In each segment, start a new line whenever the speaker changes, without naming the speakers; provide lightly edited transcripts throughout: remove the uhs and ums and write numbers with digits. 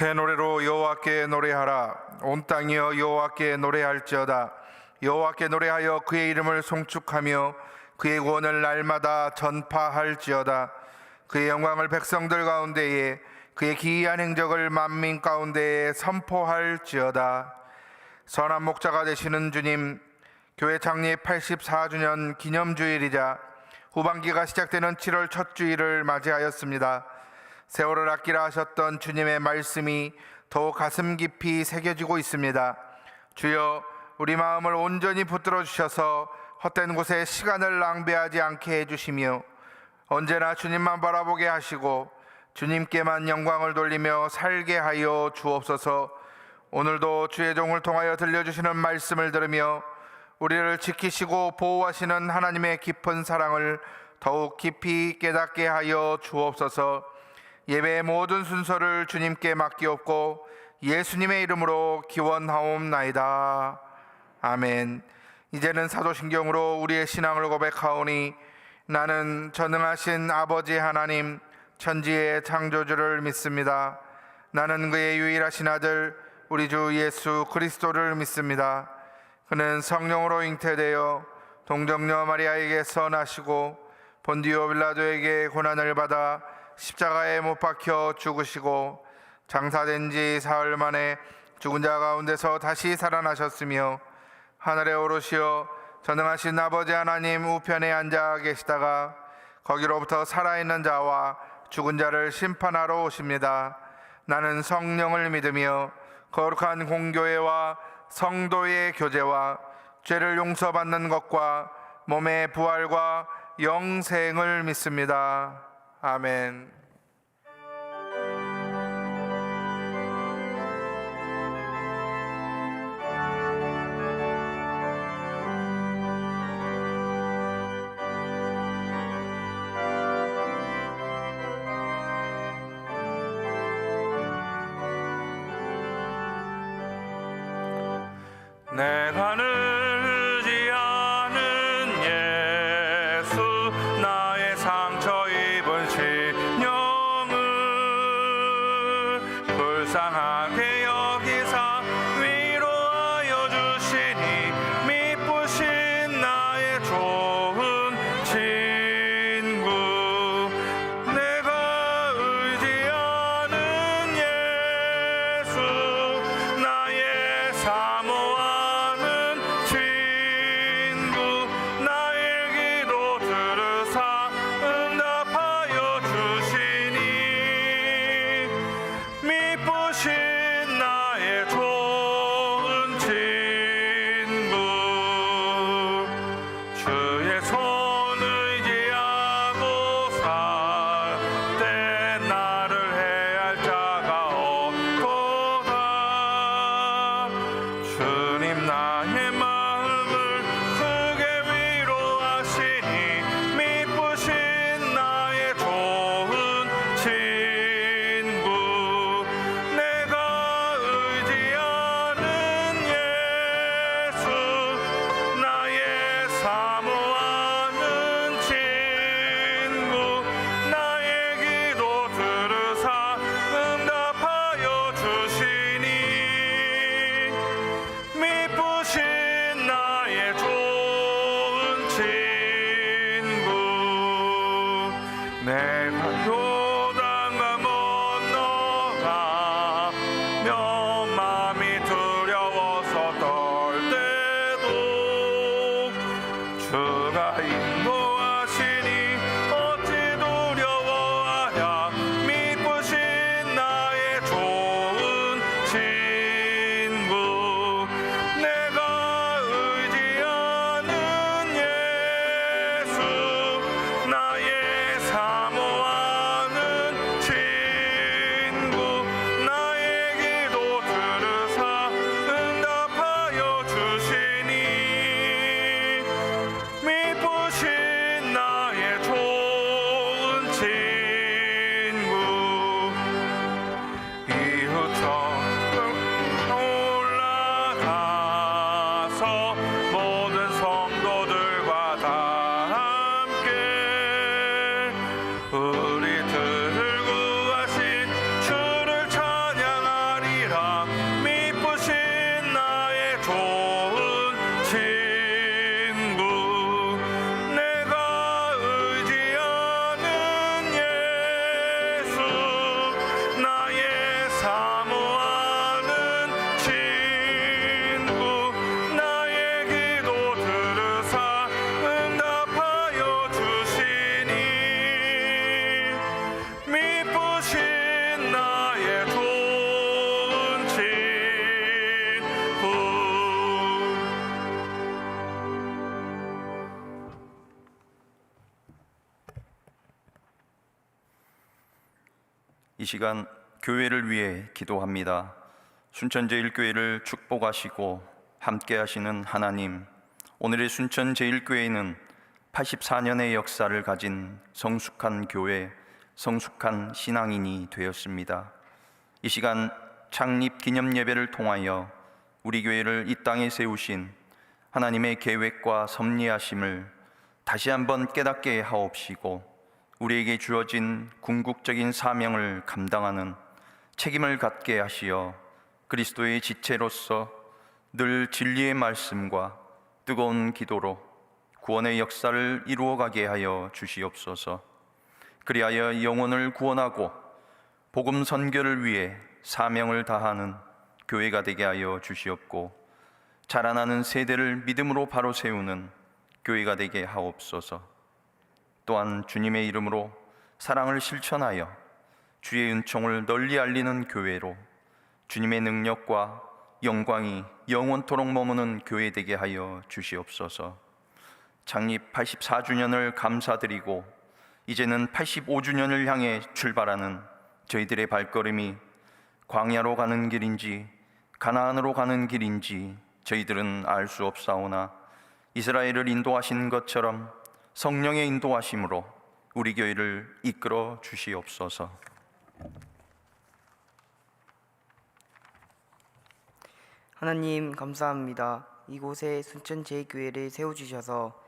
새 노래로 여호와께 노래하라. 온 땅이여 여호와께 노래할지어다. 여호와께 노래하여 그의 이름을 송축하며 그의 구원을 날마다 전파할지어다. 그의 영광을 백성들 가운데에, 그의 기이한 행적을 만민 가운데에 선포할지어다. 선한 목자가 되시는 주님, 교회 창립 84주년 기념주일이자 후반기가 시작되는 7월 첫 주일을 맞이하였습니다. 세월을 아끼라 하셨던 주님의 말씀이 더욱 가슴 깊이 새겨지고 있습니다. 주여, 우리 마음을 온전히 붙들어 주셔서 헛된 곳에 시간을 낭비하지 않게 해주시며 언제나 주님만 바라보게 하시고 주님께만 영광을 돌리며 살게 하여 주옵소서. 오늘도 주의 종을 통하여 들려주시는 말씀을 들으며 우리를 지키시고 보호하시는 하나님의 깊은 사랑을 더욱 깊이 깨닫게 하여 주옵소서. 예배의 모든 순서를 주님께 맡기옵고 예수님의 이름으로 기원하옵나이다. 아멘. 이제는 사도신경으로 우리의 신앙을 고백하오니 나는 전능하신 아버지 하나님 천지의 창조주를 믿습니다. 나는 그의 유일하신 아들 우리 주 예수 그리스도를 믿습니다. 그는 성령으로 잉태되어 동정녀 마리아에게서 나시고 본디오 빌라도에게 고난을 받아 십자가에 못 박혀 죽으시고 장사된 지 사흘 만에 죽은 자 가운데서 다시 살아나셨으며 하늘에 오르시어 전능하신 아버지 하나님 우편에 앉아 계시다가 거기로부터 살아있는 자와 죽은 자를 심판하러 오십니다. 나는 성령을 믿으며 거룩한 공교회와 성도의 교제와 죄를 용서받는 것과 몸의 부활과 영생을 믿습니다. 아멘.
내가 늘 의지하는 예수 나의 상처 입은 심령을 불쌍하게 여기사 위로하여 주시니 미쁘신 나의 좋은 친구. 내가 의지하는 예수 나의 사모하는 내가 요단강 건너가며 마음이 두려워서 떨 때도 주가 인도하시니 어찌 두려워하랴. 믿으신 나의 좋은 친구, 내가 의지하는 예수, 나의 사모하는 친구, 나의 기도 들으사 응답하여 주시니 믿으신 나의 좋은 친구. 이웃처럼 올라가서 모든 성도들과 다 함께 우리들을 구하신 주를 찬양하리라. 믿으신 나의 좋은 친구, 내가 의지하는 예수, 나의 사모하는 친구, 나의 기도 들으사 응답하여 주시니 믿으신 나의 좋은 친구.
이 시간 교회를 위해 기도합니다. 순천제일교회를 축복하시고 함께 하시는 하나님, 오늘의 순천제일교회는 84년의 역사를 가진 성숙한 교회, 성숙한 신앙인이 되었습니다. 이 시간 창립 기념 예배를 통하여 우리 교회를 이 땅에 세우신 하나님의 계획과 섭리하심을 다시 한번 깨닫게 하옵시고, 우리에게 주어진 궁극적인 사명을 감당하는 책임을 갖게 하시어 그리스도의 지체로서 늘 진리의 말씀과 뜨거운 기도로 구원의 역사를 이루어가게 하여 주시옵소서. 그리하여 영혼을 구원하고 복음 선교를 위해 사명을 다하는 교회가 되게 하여 주시옵고, 자라나는 세대를 믿음으로 바로 세우는 교회가 되게 하옵소서. 또한 주님의 이름으로 사랑을 실천하여 주의 은총을 널리 알리는 교회로 주님의 능력과 영광이 영원토록 머무는 교회 되게 하여 주시옵소서. 창립 84주년을 감사드리고 이제는 85주년을 향해 출발하는 저희들의 발걸음이 광야로 가는 길인지 가나안으로 가는 길인지 저희들은 알 수 없사오나, 이스라엘을 인도하신 것처럼 성령의 인도하심으로 우리 교회를 이끌어 주시옵소서.
하나님 감사합니다. 이곳에 순천제일교회를 세워주셔서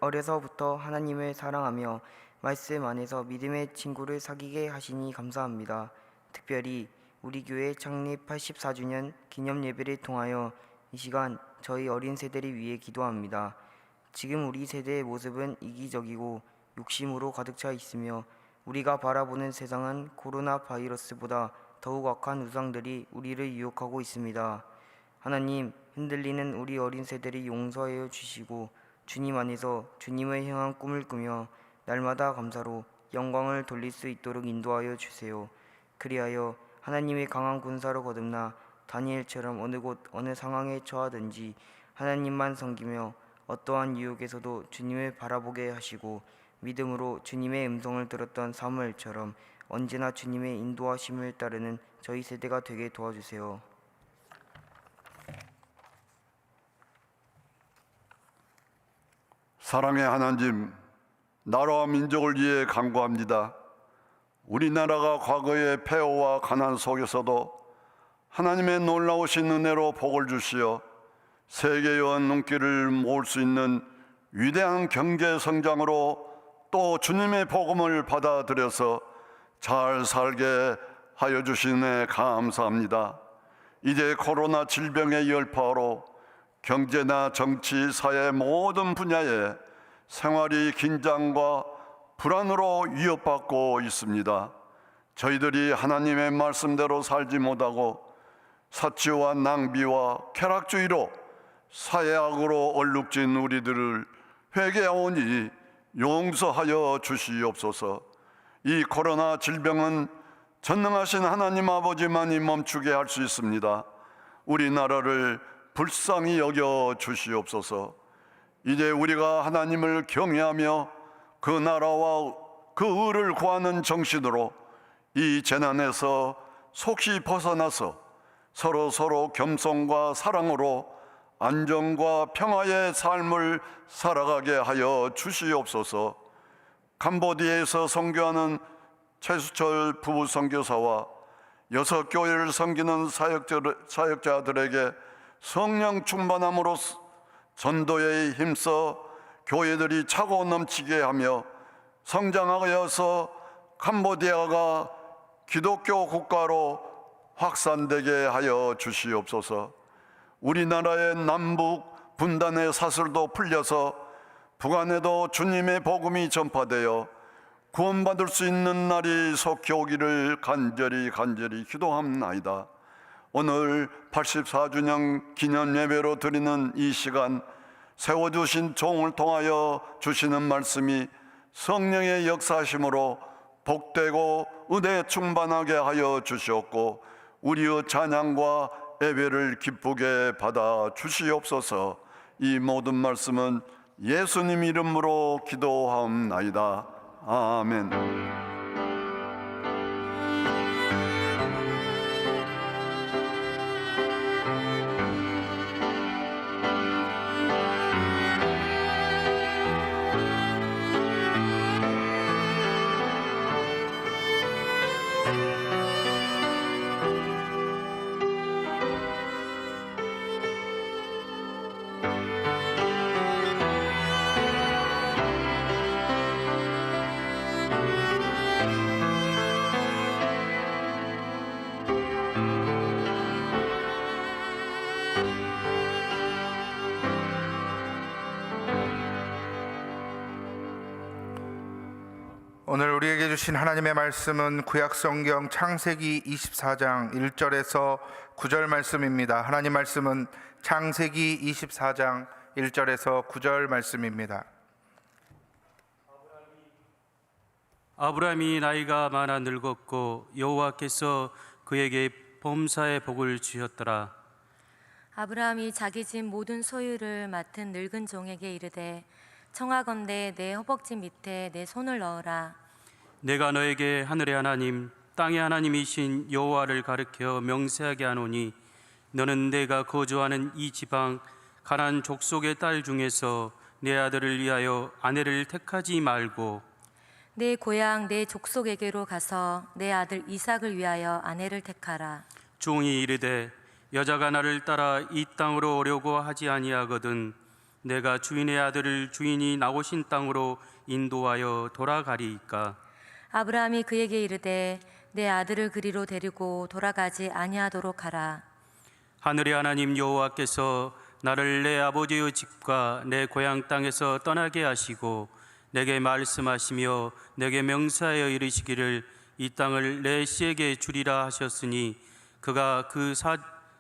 어려서부터 하나님을 사랑하며 말씀 안에서 믿음의 친구를 사귀게 하시니 감사합니다. 특별히 우리 교회 창립 84주년 기념 예배를 통하여 이 시간 저희 어린 세대를 위해 기도합니다. 지금 우리 세대의 모습은 이기적이고 욕심으로 가득 차 있으며 우리가 바라보는 세상은 코로나 바이러스보다 더욱 악한 우상들이 우리를 유혹하고 있습니다. 하나님, 흔들리는 우리 어린 세대를 용서하여 주시고 주님 안에서 주님을 향한 꿈을 꾸며 날마다 감사로 영광을 돌릴 수 있도록 인도하여 주세요. 그리하여 하나님의 강한 군사로 거듭나 다니엘처럼 어느 곳 어느 상황에 처하든지 하나님만 섬기며 어떠한 유혹에서도 주님을 바라보게 하시고 믿음으로 주님의 음성을 들었던 사무엘처럼 언제나 주님의 인도하심을 따르는 저희 세대가 되게 도와주세요.
사랑의 하나님, 나라와 민족을 위해 간구합니다. 우리나라가 과거의 폐허와 가난 속에서도 하나님의 놀라우신 은혜로 복을 주시어 세계의 눈길을 모을 수 있는 위대한 경제 성장으로 또 주님의 복음을 받아들여서 잘 살게 하여 주시네 감사합니다. 이제 코로나 질병의 여파로 경제나 정치, 사회 모든 분야에 생활이 긴장과 불안으로 위협받고 있습니다. 저희들이 하나님의 말씀대로 살지 못하고 사치와 낭비와 쾌락주의로 사회악으로 얼룩진 우리들을 회개하오니 용서하여 주시옵소서. 이 코로나 질병은 전능하신 하나님 아버지만이 멈추게 할 수 있습니다. 우리나라를 불쌍히 여겨 주시옵소서. 이제 우리가 하나님을 경외하며 그 나라와 그 의를 구하는 정신으로 이 재난에서 속히 벗어나서 서로 겸손과 사랑으로 안정과 평화의 삶을 살아가게 하여 주시옵소서. 캄보디아에서 선교하는 최수철 부부 선교사와 6교회를 섬기는 사역자들에게 성령 충만함으로 전도에 힘써 교회들이 차고 넘치게 하며 성장하여서 캄보디아가 기독교 국가로 확산되게 하여 주시옵소서. 우리나라의 남북 분단의 사슬도 풀려서 북한에도 주님의 복음이 전파되어 구원받을 수 있는 날이 속히 오기를 간절히 기도합나이다. 오늘 84주년 기념 예배로 드리는 이 시간, 세워주신 종을 통하여 주시는 말씀이 성령의 역사심으로 복되고 은혜 충만하게 하여 주시옵고 우리의 찬양과 예배를 기쁘게 받아 주시옵소서. 이 모든 말씀은 예수님 이름으로 기도하옵나이다. 아멘.
오늘 우리에게 주신 하나님의 말씀은 구약성경 창세기 24장 1절에서 9절 말씀입니다. 하나님 말씀은 창세기 24장 1절에서 9절 말씀입니다.
아브라함이 나이가 많아 늙었고 여호와께서 그에게 범사의 복을 주셨더라.
아브라함이 자기 집 모든 소유를 맡은 늙은 종에게 이르되 청하건대 내 허벅지 밑에 내 손을 넣어라.
내가 너에게 하늘의 하나님 땅의 하나님이신 여호와를 가르쳐 명세하게 하노니 너는 내가 거주하는 이 지방 가나안 족속의 딸 중에서 내 아들을 위하여 아내를 택하지 말고
내 고향 내 족속에게로 가서 내 아들 이삭을 위하여 아내를 택하라.
종이 이르되 여자가 나를 따라 이 땅으로 오려고 하지 아니하거든 내가 주인의 아들을 주인이 나오신 땅으로 인도하여 돌아가리이까.
아브라함이 그에게 이르되 내 아들을 그리로 데리고 돌아가지 아니하도록 하라.
하늘의 하나님 여호와께서 나를 내 아버지의 집과 내 고향 땅에서 떠나게 하시고 내게 말씀하시며 내게 명사하여 이르시기를 이 땅을 내 씨에게 주리라 하셨으니 그가 그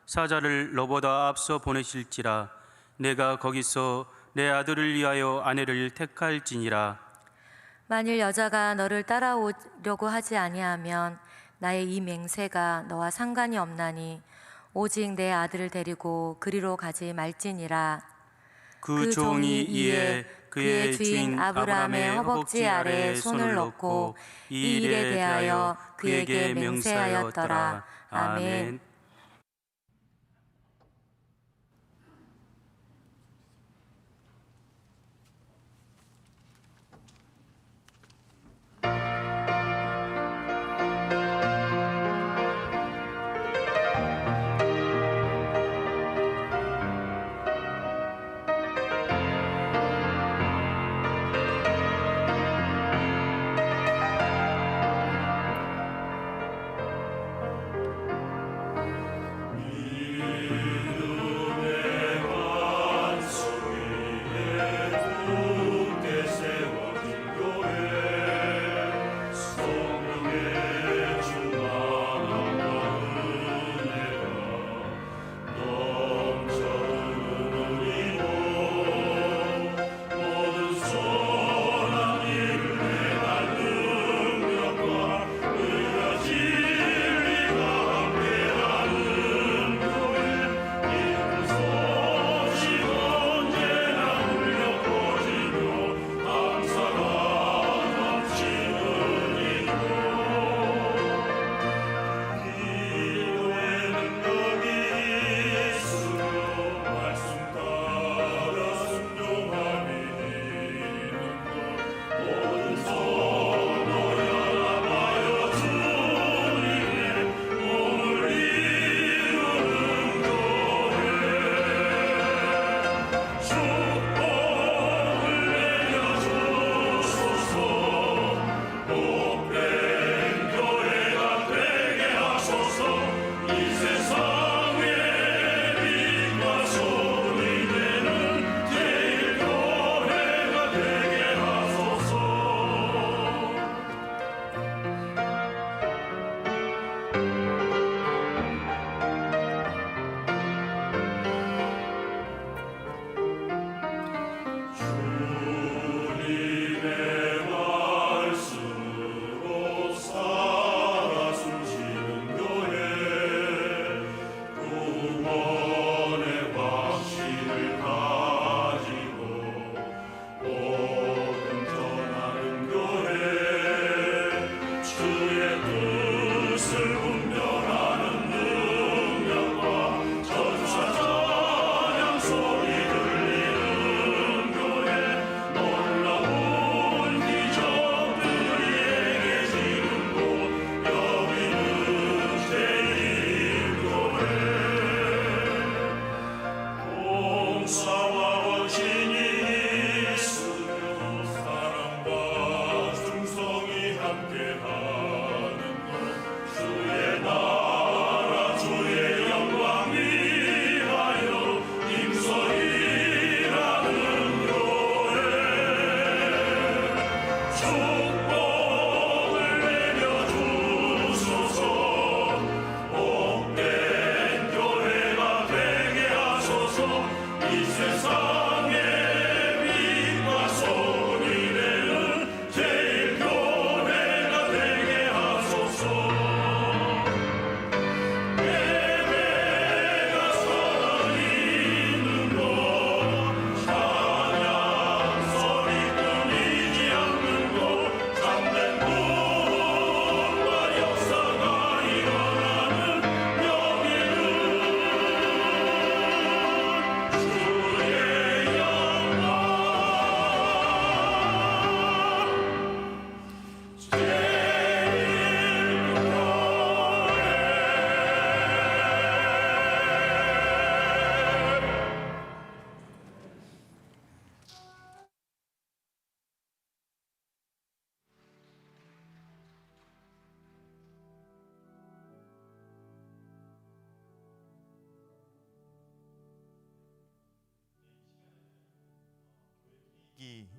사자를 너보다 앞서 보내실지라. 내가 거기서 내 아들을 위하여 아내를 택할지니라.
만일 여자가 너를 따라오려고 하지 아니하면 나의 이 맹세가 너와 상관이 없나니 오직 내 아들을 데리고 그리로 가지 말지니라.
그 종이 이에 그의 주인 아브라함의 허벅지 아래에 손을 넣고 이 일에 대하여 그에게 명세하였더라. 아멘.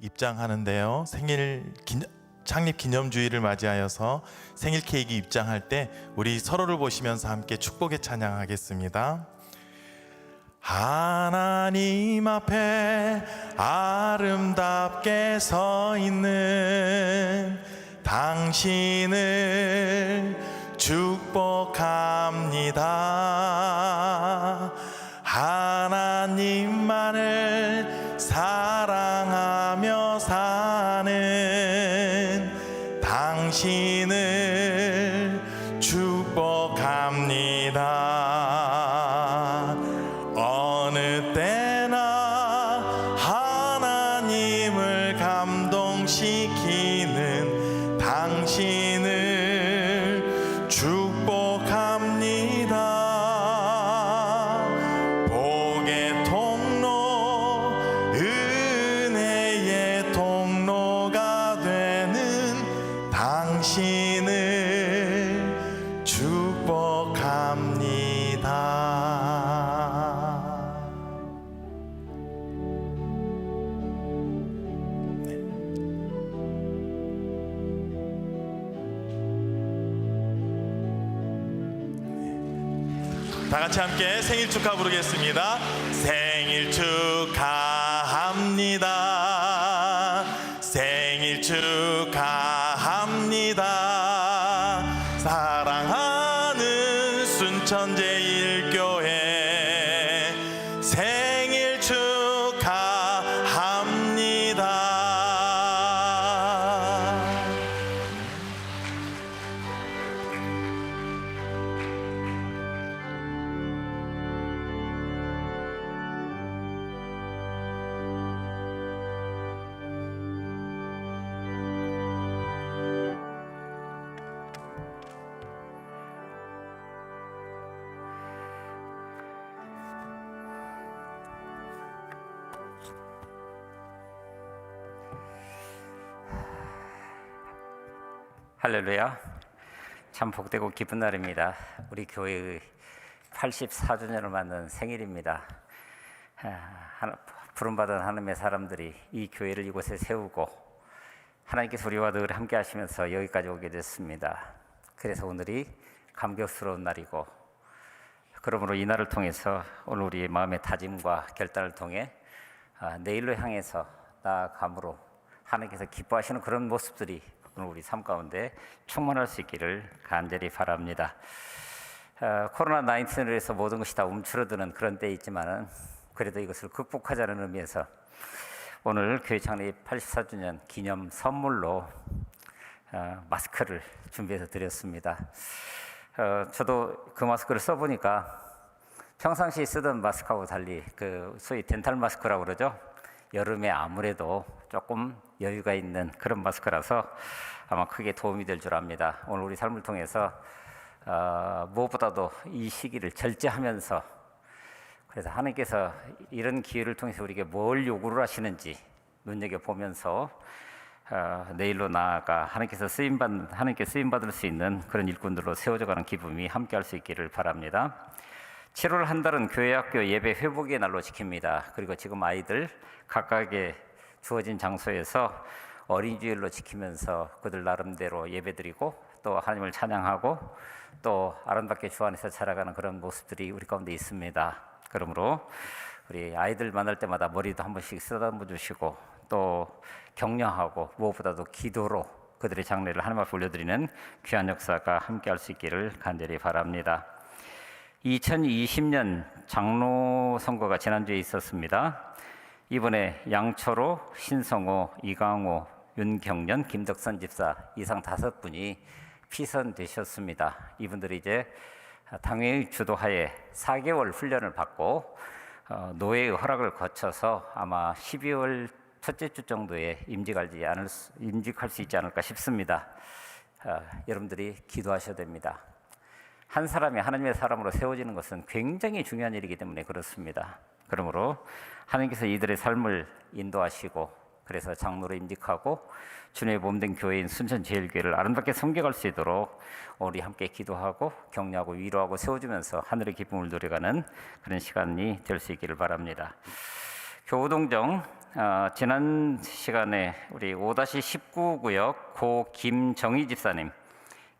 입장하는데요. 창립 기념주의를 맞이하여서 생일 케이크 입장할 때 우리 서로를 보시면서 함께 축복의 찬양하겠습니다. 하나님 앞에 아름답게 서 있는 당신을 축복합니다. 하나님만을 사랑하며 사는 당신을 축복합니다. 어느 때나 하나님을 감동시키는 당신을 축복합니다. 복의 통로, 은혜의 통로가 되는 당신을 축복합니다. 다 같이 함께 생일 축하 부르겠습니다. 생일 축하합니다. 생일 축하합니다. 사랑하는 순천제일교회 생일 축하합니다.
할렐루야. 참 복되고 기쁜 날입니다. 우리 교회의 84주년을 맞는 생일입니다. 부름받은 하나님의 사람들이 이 교회를 이곳에 세우고 하나님께서 우리와 늘 함께 하시면서 여기까지 오게 됐습니다. 그래서 오늘이 감격스러운 날이고, 그러므로 이 날을 통해서 오늘 우리의 마음의 다짐과 결단을 통해 내일로 향해서 나아감으로 하나님께서 기뻐하시는 그런 모습들이 오늘 우리 삶 가운데 충만할 수 있기를 간절히 바랍니다. 코로나19로 해서 모든 것이 다 움츠러드는 그런 때에 있지만은 그래도 이것을 극복하자는 의미에서 오늘 교회 창립 84주년 기념 선물로 마스크를 준비해서 드렸습니다. 저도 그 마스크를 써보니까 평상시 쓰던 마스크하고 달리 그 소위 덴탈 마스크라고 그러죠. 여름에 아무래도 조금 여유가 있는 그런 마스크라서 아마 크게 도움이 될 줄 압니다. 오늘 우리 삶을 통해서 무엇보다도 이 시기를 절제하면서, 그래서 하나님께서 이런 기회를 통해서 우리에게 뭘 요구를 하시는지 눈여겨보면서 내일로 나아가 하나님께 쓰임받을 수 있는 그런 일꾼들로 세워져가는 기쁨이 함께할 수 있기를 바랍니다. 7월 한 달은 교회학교 예배 회복의 날로 지킵니다. 그리고 지금 아이들 각각의 주어진 장소에서 어린 주일로 지키면서 그들 나름대로 예배드리고 또 하나님을 찬양하고 또 아름답게 주 안에서 자라가는 그런 모습들이 우리 가운데 있습니다. 그러므로 우리 아이들 만날 때마다 머리도 한 번씩 쓰다듬어 주시고 또 격려하고 무엇보다도 기도로 그들의 장래를 하나님 앞에 올려드리는 귀한 역사가 함께할 수 있기를 간절히 바랍니다. 2020년 장로 선거가 지난주에 있었습니다. 이번에 양철호, 신성호, 이강호, 윤경련, 김덕선 집사 이상 5분이 피선되셨습니다. 이분들이 이제 당회의 주도하에 4개월 훈련을 받고 노회의 허락을 거쳐서 아마 12월 첫째 주 정도에 임직할 수 있지 않을까 싶습니다. 여러분들이 기도하셔야 됩니다. 한 사람이 하나님의 사람으로 세워지는 것은 굉장히 중요한 일이기 때문에 그렇습니다. 그러므로 하나님께서 이들의 삶을 인도하시고 그래서 장로로 임직하고 주님의 몸된 교회인 순천제일교회를 아름답게 섬겨갈 수 있도록 우리 함께 기도하고 격려하고 위로하고 세워주면서 하늘의 기쁨을 누려가는 그런 시간이 될 수 있기를 바랍니다. 교우동정 지난 시간에 우리 5-19구역 고 김정희 집사님,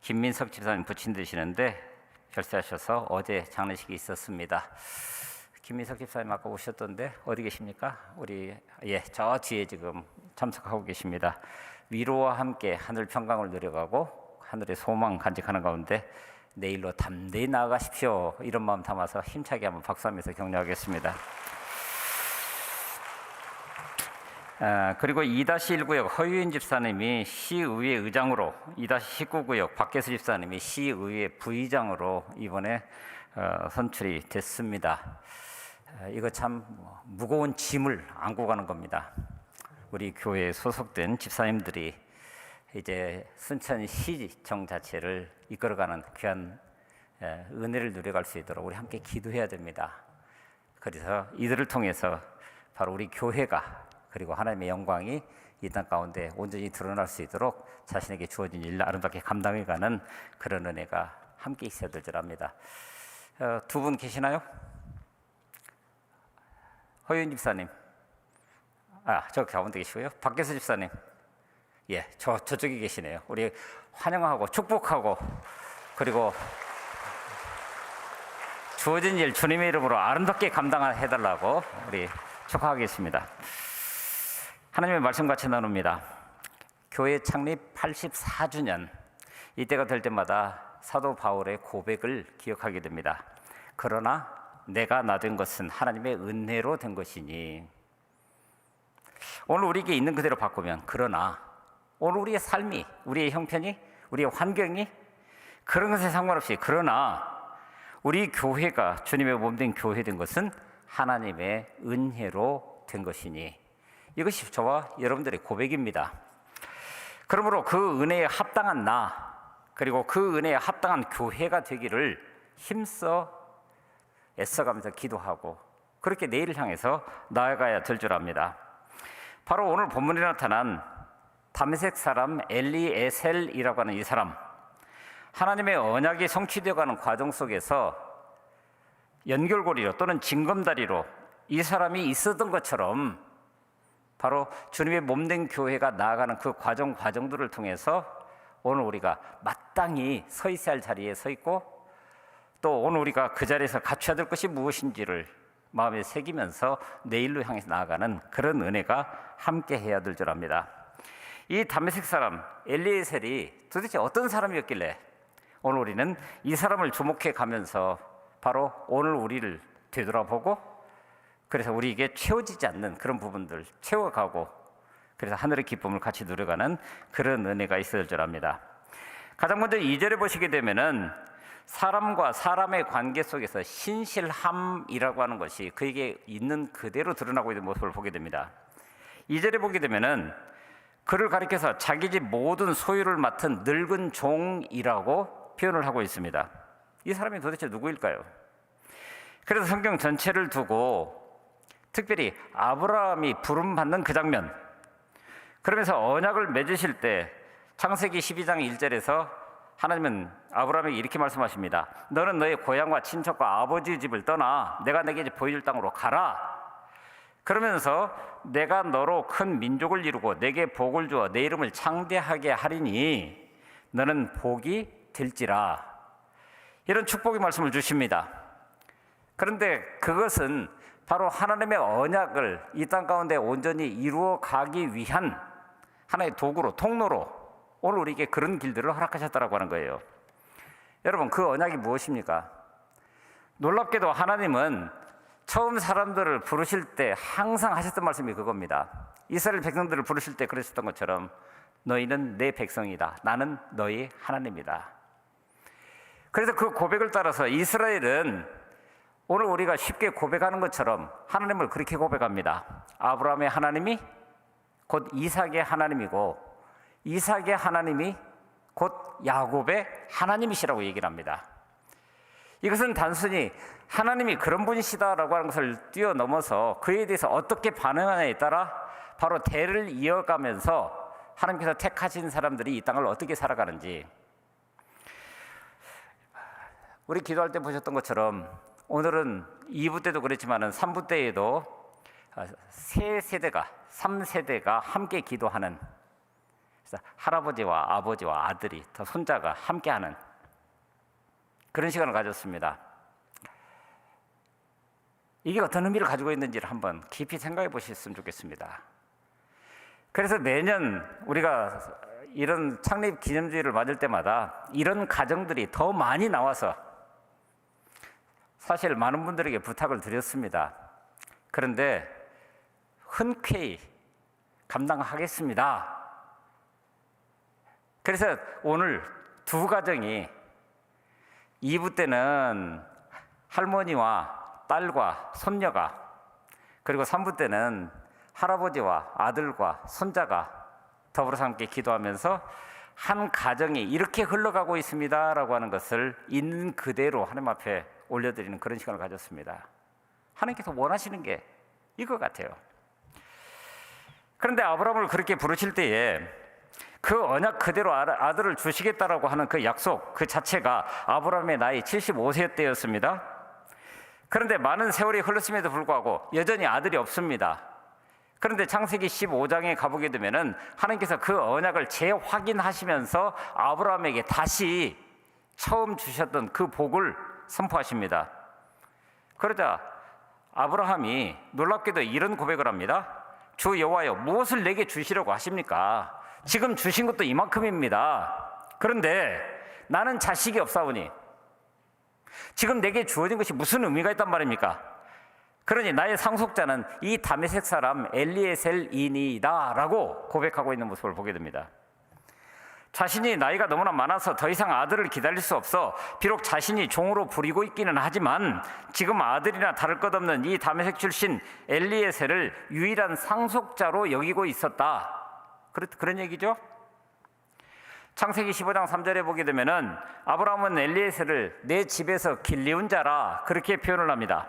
김민석 집사님 부친 되시는데 별세하셔서 어제 장례식이 있었습니다. 김민석 집사님 아까 오셨던데 어디 계십니까? 저 뒤에 지금 참석하고 계십니다. 위로와 함께 하늘 평강을 누려가고 하늘의 소망 간직하는 가운데 내일로 담대히 나아가십시오. 이런 마음 담아서 힘차게 한번 박수하면서 격려하겠습니다. 그리고 2-1구역 허유인 집사님이 시의회 의장으로 2-19구역 박계수 집사님이 시의회 부의장으로 이번에 선출이 됐습니다. 이거 참 무거운 짐을 안고 가는 겁니다. 우리 교회에 소속된 집사님들이 이제 순천시청 자체를 이끌어가는 귀한 은혜를 누려갈 수 있도록 우리 함께 기도해야 됩니다. 그래서 이들을 통해서 바로 우리 교회가 그리고 하나님의 영광이 이 땅 가운데 온전히 드러날 수 있도록 자신에게 주어진 일을 아름답게 감당해가는 그런 은혜가 함께 있어야 될 줄 압니다. 두 분 계시나요? 허윤 집사님, 저 가운데 계시고요. 박계수 집사님, 저쪽에 계시네요. 우리 환영하고 축복하고 그리고 주어진 일 주님의 이름으로 아름답게 감당해달라고 우리 축하하겠습니다. 하나님의 말씀 같이 나눕니다. 교회 창립 84주년 이때가 될 때마다 사도 바울의 고백을 기억하게 됩니다. 그러나 내가 나 된 것은 하나님의 은혜로 된 것이니. 오늘 우리에게 있는 그대로 바꾸면 그러나 오늘 우리의 삶이, 우리의 형편이, 우리의 환경이 그런 것에 상관없이 그러나 우리 교회가 주님의 몸된 교회 된 것은 하나님의 은혜로 된 것이니. 이것이 저와 여러분들의 고백입니다. 그러므로 그 은혜에 합당한 나 그리고 그 은혜에 합당한 교회가 되기를 힘써 애써가면서 기도하고 그렇게 내일을 향해서 나아가야 될 줄 압니다. 바로 오늘 본문에 나타난 다메섹 사람 엘리에셀이라고 하는 이 사람, 하나님의 언약이 성취되어가는 과정 속에서 연결고리로 또는 징검다리로 이 사람이 있었던 것처럼 바로 주님의 몸된 교회가 나아가는 그 과정들을 통해서 오늘 우리가 마땅히 서 있어야 할 자리에 서 있고 또 오늘 우리가 그 자리에서 갖춰야 될 것이 무엇인지를 마음에 새기면서 내일로 향해서 나아가는 그런 은혜가 함께 해야 될 줄 압니다. 이 다메섹 사람 엘리에셀이 도대체 어떤 사람이었길래 오늘 우리는 이 사람을 주목해 가면서 바로 오늘 우리를 되돌아보고 그래서 우리에게 채워지지 않는 그런 부분들 채워가고 그래서 하늘의 기쁨을 같이 누려가는 그런 은혜가 있어야 될 줄 압니다. 가장 먼저 2절에 보시게 되면은 사람과 사람의 관계 속에서 신실함이라고 하는 것이 그에게 있는 그대로 드러나고 있는 모습을 보게 됩니다. 2절에 보게 되면은 그를 가리켜서 자기 집 모든 소유를 맡은 늙은 종이라고 표현을 하고 있습니다. 이 사람이 도대체 누구일까요? 그래서 성경 전체를 두고 특별히 아브라함이 부름받는 그 장면, 그러면서 언약을 맺으실 때 창세기 12장 1절에서 하나님은 아브라함에게 이렇게 말씀하십니다. 너는 너의 고향과 친척과 아버지의 집을 떠나 내가 내게 보여줄 땅으로 가라. 그러면서 내가 너로 큰 민족을 이루고 내게 복을 주어 내 이름을 창대하게 하리니 너는 복이 될지라. 이런 축복의 말씀을 주십니다. 그런데 그것은 바로 하나님의 언약을 이 땅 가운데 온전히 이루어 가기 위한 하나의 도구로, 통로로 오늘 우리에게 그런 길들을 허락하셨다라고 하는 거예요. 여러분, 그 언약이 무엇입니까? 놀랍게도 하나님은 처음 사람들을 부르실 때 항상 하셨던 말씀이 그겁니다. 이스라엘 백성들을 부르실 때 그러셨던 것처럼 너희는 내 백성이다. 나는 너희 하나님이다. 그래서 그 고백을 따라서 이스라엘은 오늘 우리가 쉽게 고백하는 것처럼 하나님을 그렇게 고백합니다. 아브라함의 하나님이 곧 이삭의 하나님이고 이삭의 하나님이 곧 야곱의 하나님이시라고 얘기를 합니다. 이것은 단순히 하나님이 그런 분이시다라고 하는 것을 뛰어넘어서 그에 대해서 어떻게 반응하냐에 따라 바로 대를 이어가면서 하나님께서 택하신 사람들이 이 땅을 어떻게 살아가는지, 우리 기도할 때 보셨던 것처럼 오늘은 2부 때도 그랬지만 3부 때에도 세 세대가, 3세대가 함께 기도하는, 할아버지와 아버지와 아들이, 더 손자가 함께하는 그런 시간을 가졌습니다. 이게 어떤 의미를 가지고 있는지를 한번 깊이 생각해 보셨으면 좋겠습니다. 그래서 매년 우리가 이런 창립 기념주의를 맞을 때마다 이런 가정들이 더 많이 나와서 사실 많은 분들에게 부탁을 드렸습니다. 그런데 흔쾌히 감당하겠습니다. 그래서 오늘 두 가정이 2부 때는 할머니와 딸과 손녀가, 그리고 3부 때는 할아버지와 아들과 손자가 더불어서 함께 기도하면서 한 가정이 이렇게 흘러가고 있습니다라고 하는 것을 있는 그대로 하나님 앞에 올려드리는 그런 시간을 가졌습니다. 하나님께서 원하시는 게 이거 같아요. 그런데 아브라함을 그렇게 부르실 때에 그 언약 그대로 아들을 주시겠다라고 하는 그 약속 그 자체가 아브라함의 나이 75세 때였습니다. 그런데 많은 세월이 흘렀음에도 불구하고 여전히 아들이 없습니다. 그런데 창세기 15장에 가보게 되면은 하나님께서 그 언약을 재확인하시면서 아브라함에게 다시 처음 주셨던 그 복을 선포하십니다. 그러자 아브라함이 놀랍게도 이런 고백을 합니다. 주 여호와여, 무엇을 내게 주시려고 하십니까? 지금 주신 것도 이만큼입니다. 그런데 나는 자식이 없사오니 지금 내게 주어진 것이 무슨 의미가 있단 말입니까? 그러니 나의 상속자는 이 다메섹 사람 엘리에셀이니이다 라고 고백하고 있는 모습을 보게 됩니다. 자신이 나이가 너무나 많아서 더 이상 아들을 기다릴 수 없어 비록 자신이 종으로 부리고 있기는 하지만 지금 아들이나 다를 것 없는 이 다메섹 출신 엘리에셀을 유일한 상속자로 여기고 있었다. 그런 얘기죠. 창세기 15장 3절에 보게 되면은 아브라함은 엘리에셀을 내 집에서 길리운 자라 그렇게 표현을 합니다.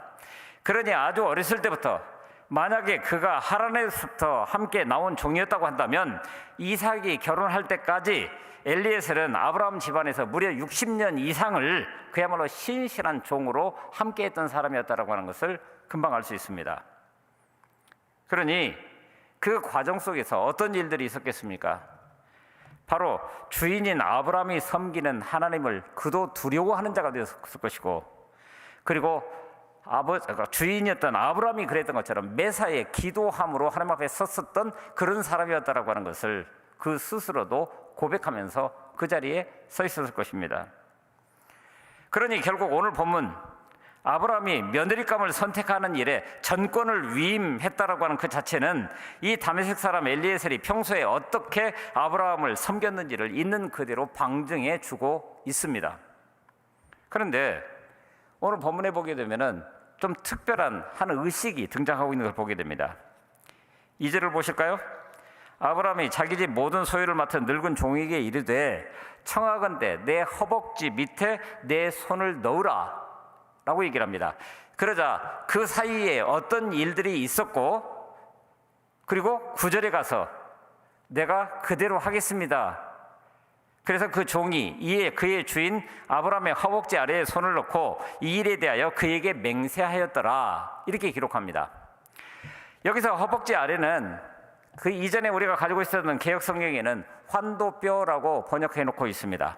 그러니 아주 어렸을 때부터 만약에 그가 하란에서부터 함께 나온 종이었다고 한다면 이삭이 결혼할 때까지 엘리에셀은 아브라함 집안에서 무려 60년 이상을 그야말로 신실한 종으로 함께했던 사람이었다고 하는 것을 금방 알 수 있습니다. 그러니 그 과정 속에서 어떤 일들이 있었겠습니까? 바로 주인인 아브라함이 섬기는 하나님을 그도 두려워하는 자가 되었을 것이고, 그리고 주인이었던 아브라함이 그랬던 것처럼 매사에 기도함으로 하나님 앞에 섰었던 그런 사람이었다라고 하는 것을 그 스스로도 고백하면서 그 자리에 서 있었을 것입니다. 그러니 결국 오늘 본문 아브라함이 며느리감을 선택하는 일에 전권을 위임했다라고 하는 그 자체는 이 다메섹 사람 엘리에셀이 평소에 어떻게 아브라함을 섬겼는지를 있는 그대로 방증해 주고 있습니다. 그런데 오늘 본문에 보게 되면은 좀 특별한 한 의식이 등장하고 있는 걸 보게 됩니다. 2절을 보실까요? 아브라함이 자기 집 모든 소유를 맡은 늙은 종에게 이르되 청하건대 내 허벅지 밑에 내 손을 넣으라 라고 얘기를 합니다. 그러자 그 사이에 어떤 일들이 있었고, 그리고 9절에 가서 내가 그대로 하겠습니다. 그래서 그 종이 이에 그의 주인 아브라함의 허벅지 아래에 손을 넣고 이 일에 대하여 그에게 맹세하였더라 이렇게 기록합니다. 여기서 허벅지 아래는 그 이전에 우리가 가지고 있었던 개역 성경에는 환도뼈라고 번역해 놓고 있습니다.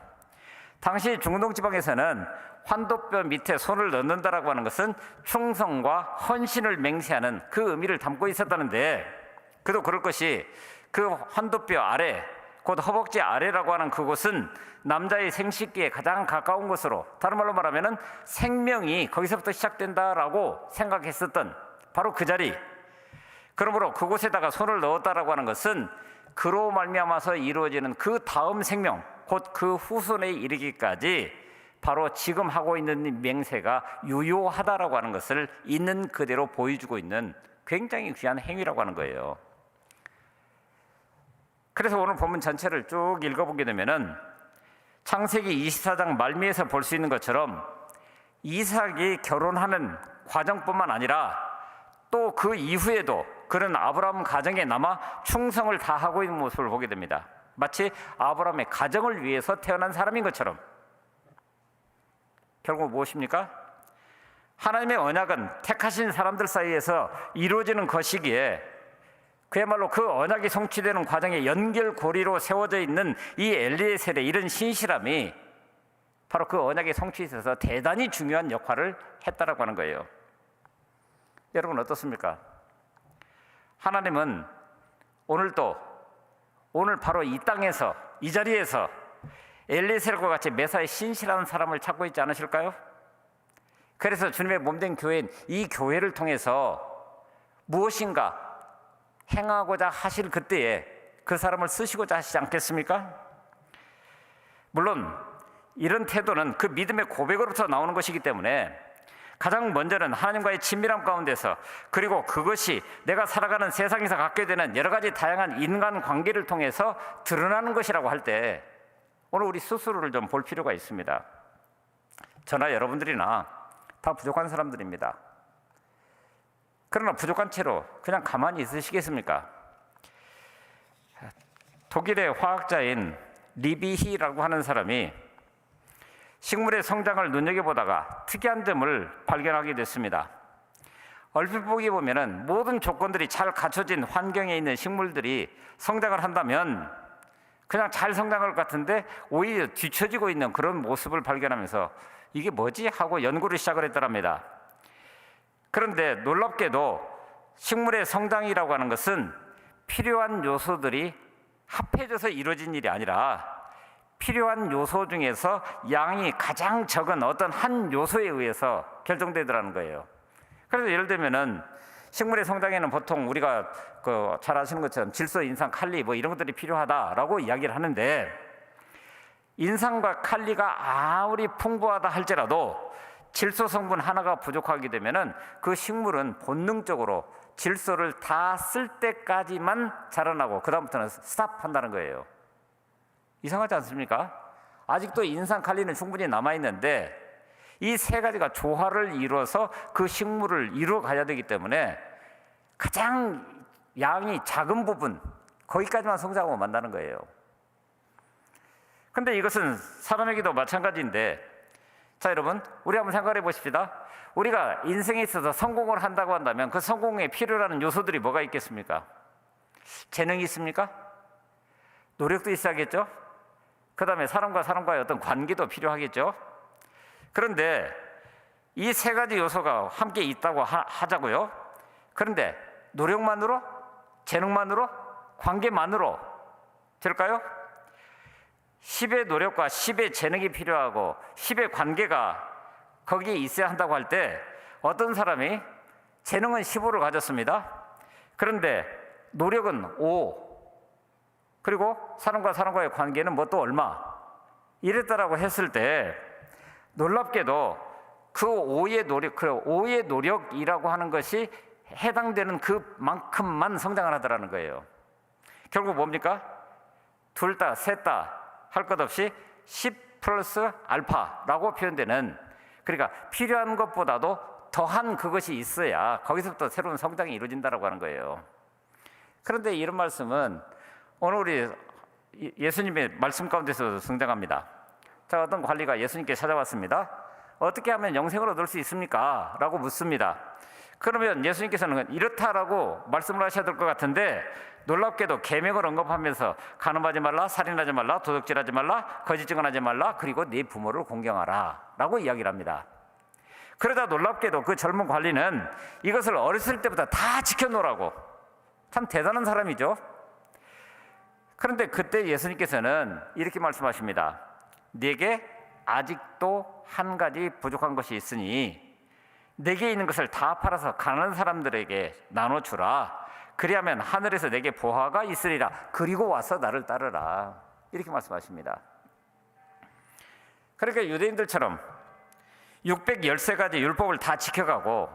당시 중동 지방에서는 환도뼈 밑에 손을 넣는다라고 하는 것은 충성과 헌신을 맹세하는 그 의미를 담고 있었다는데, 그도 그럴 것이 그 환도뼈 아래, 곧 허벅지 아래라고 하는 그곳은 남자의 생식기에 가장 가까운 곳으로, 다른 말로 말하면 생명이 거기서부터 시작된다라고 생각했었던 바로 그 자리, 그러므로 그곳에다가 손을 넣었다라고 하는 것은 그로 말미암아서 이루어지는 그 다음 생명, 곧 그 후손에 이르기까지 바로 지금 하고 있는 맹세가 유효하다라고 하는 것을 있는 그대로 보여주고 있는 굉장히 귀한 행위라고 하는 거예요. 그래서 오늘 본문 전체를 쭉 읽어보게 되면은 창세기 24장 말미에서 볼 수 있는 것처럼 이삭이 결혼하는 과정뿐만 아니라 또 그 이후에도 그는 아브라함 가정에 남아 충성을 다하고 있는 모습을 보게 됩니다. 마치 아브라함의 가정을 위해서 태어난 사람인 것처럼. 결국 무엇입니까? 하나님의 언약은 택하신 사람들 사이에서 이루어지는 것이기에 그야말로 그 언약이 성취되는 과정의 연결고리로 세워져 있는 이 엘리에셀의 이런 신실함이 바로 그 언약의 성취에 있어서 대단히 중요한 역할을 했다라고 하는 거예요. 여러분 어떻습니까? 하나님은 오늘 바로 이 땅에서, 이 자리에서 엘리에셀과 같이 매사에 신실한 사람을 찾고 있지 않으실까요? 그래서 주님의 몸된 교회인 이 교회를 통해서 무엇인가 행하고자 하실 그때에 그 사람을 쓰시고자 하시지 않겠습니까? 물론 이런 태도는 그 믿음의 고백으로부터 나오는 것이기 때문에 가장 먼저는 하나님과의 친밀함 가운데서, 그리고 그것이 내가 살아가는 세상에서 갖게 되는 여러 가지 다양한 인간관계를 통해서 드러나는 것이라고 할 때 오늘 우리 스스로를 좀 볼 필요가 있습니다. 저나 여러분들이나 다 부족한 사람들입니다. 그러나 부족한 채로 그냥 가만히 있으시겠습니까? 독일의 화학자인 리비히라고 하는 사람이 식물의 성장을 눈여겨보다가 특이한 점을 발견하게 됐습니다. 얼핏 보기 보면은 모든 조건들이 잘 갖춰진 환경에 있는 식물들이 성장을 한다면 그냥 잘 성장할 것 같은데 오히려 뒤처지고 있는 그런 모습을 발견하면서 이게 뭐지? 하고 연구를 시작을 했더랍니다. 그런데 놀랍게도 식물의 성장이라고 하는 것은 필요한 요소들이 합해져서 이루어진 일이 아니라 필요한 요소 중에서 양이 가장 적은 어떤 한 요소에 의해서 결정되더라는 거예요. 그래서 예를 들면은 식물의 성장에는 보통 우리가 잘 아시는 것처럼 질소, 인산, 칼리 뭐 이런 것들이 필요하다라고 이야기를 하는데, 인산과 칼리가 아무리 풍부하다 할지라도 질소 성분 하나가 부족하게 되면은 그 식물은 본능적으로 질소를 다 쓸 때까지만 자라나고 그 다음부터는 스탑한다는 거예요. 이상하지 않습니까? 아직도 인산, 칼리는 충분히 남아있는데 이 세 가지가 조화를 이루어서 그 식물을 이루어 가야 되기 때문에 가장 양이 작은 부분, 거기까지만 성장하고 만나는 거예요. 근데 이것은 사람에게도 마찬가지인데, 자 여러분, 우리 한번 생각해 보십시다. 우리가 인생에 있어서 성공을 한다고 한다면 그 성공에 필요한 요소들이 뭐가 있겠습니까? 재능이 있습니까? 노력도 있어야겠죠? 그 다음에 사람과의 어떤 관계도 필요하겠죠? 그런데 이 세 가지 요소가 함께 있다고 하자고요. 그런데 노력만으로, 재능만으로, 관계만으로 될까요? 10의 노력과 10의 재능이 필요하고 10의 관계가 거기에 있어야 한다고 할 때 어떤 사람이 재능은 15를 가졌습니다. 그런데 노력은 5, 그리고 사람과의 관계는 뭐 또 얼마 이랬다라고 했을 때 놀랍게도 그 5의 노력이라고 하는 것이 해당되는 그만큼만 성장을 하더라는 거예요. 결국 뭡니까? 둘 다, 셋 다 할 것 없이 10 플러스 알파라고 표현되는, 그러니까 필요한 것보다도 더한 그것이 있어야 거기서부터 새로운 성장이 이루어진다고 하는 거예요. 그런데 이런 말씀은 오늘 우리 예수님의 말씀 가운데서 성장합니다. 자, 어떤 관리가 예수님께 찾아왔습니다. 어떻게 하면 영생을 얻을 수 있습니까? 라고 묻습니다. 그러면 예수님께서는 이렇다라고 말씀을 하셔야 될 것 같은데 놀랍게도 계명을 언급하면서 간음하지 말라, 살인하지 말라, 도둑질하지 말라, 거짓 증언하지 말라, 그리고 네 부모를 공경하라 라고 이야기를 합니다. 그러다 놀랍게도 그 젊은 관리는 이것을 어렸을 때부터 다 지켜놓으라고, 참 대단한 사람이죠. 그런데 그때 예수님께서는 이렇게 말씀하십니다. 네게 아직도 한 가지 부족한 것이 있으니 내게 있는 것을 다 팔아서 가난한 사람들에게 나눠주라. 그리하면 하늘에서 내게 보화가 있으리라. 그리고 와서 나를 따르라. 이렇게 말씀하십니다. 그러니까 유대인들처럼 613가지 율법을 다 지켜가고,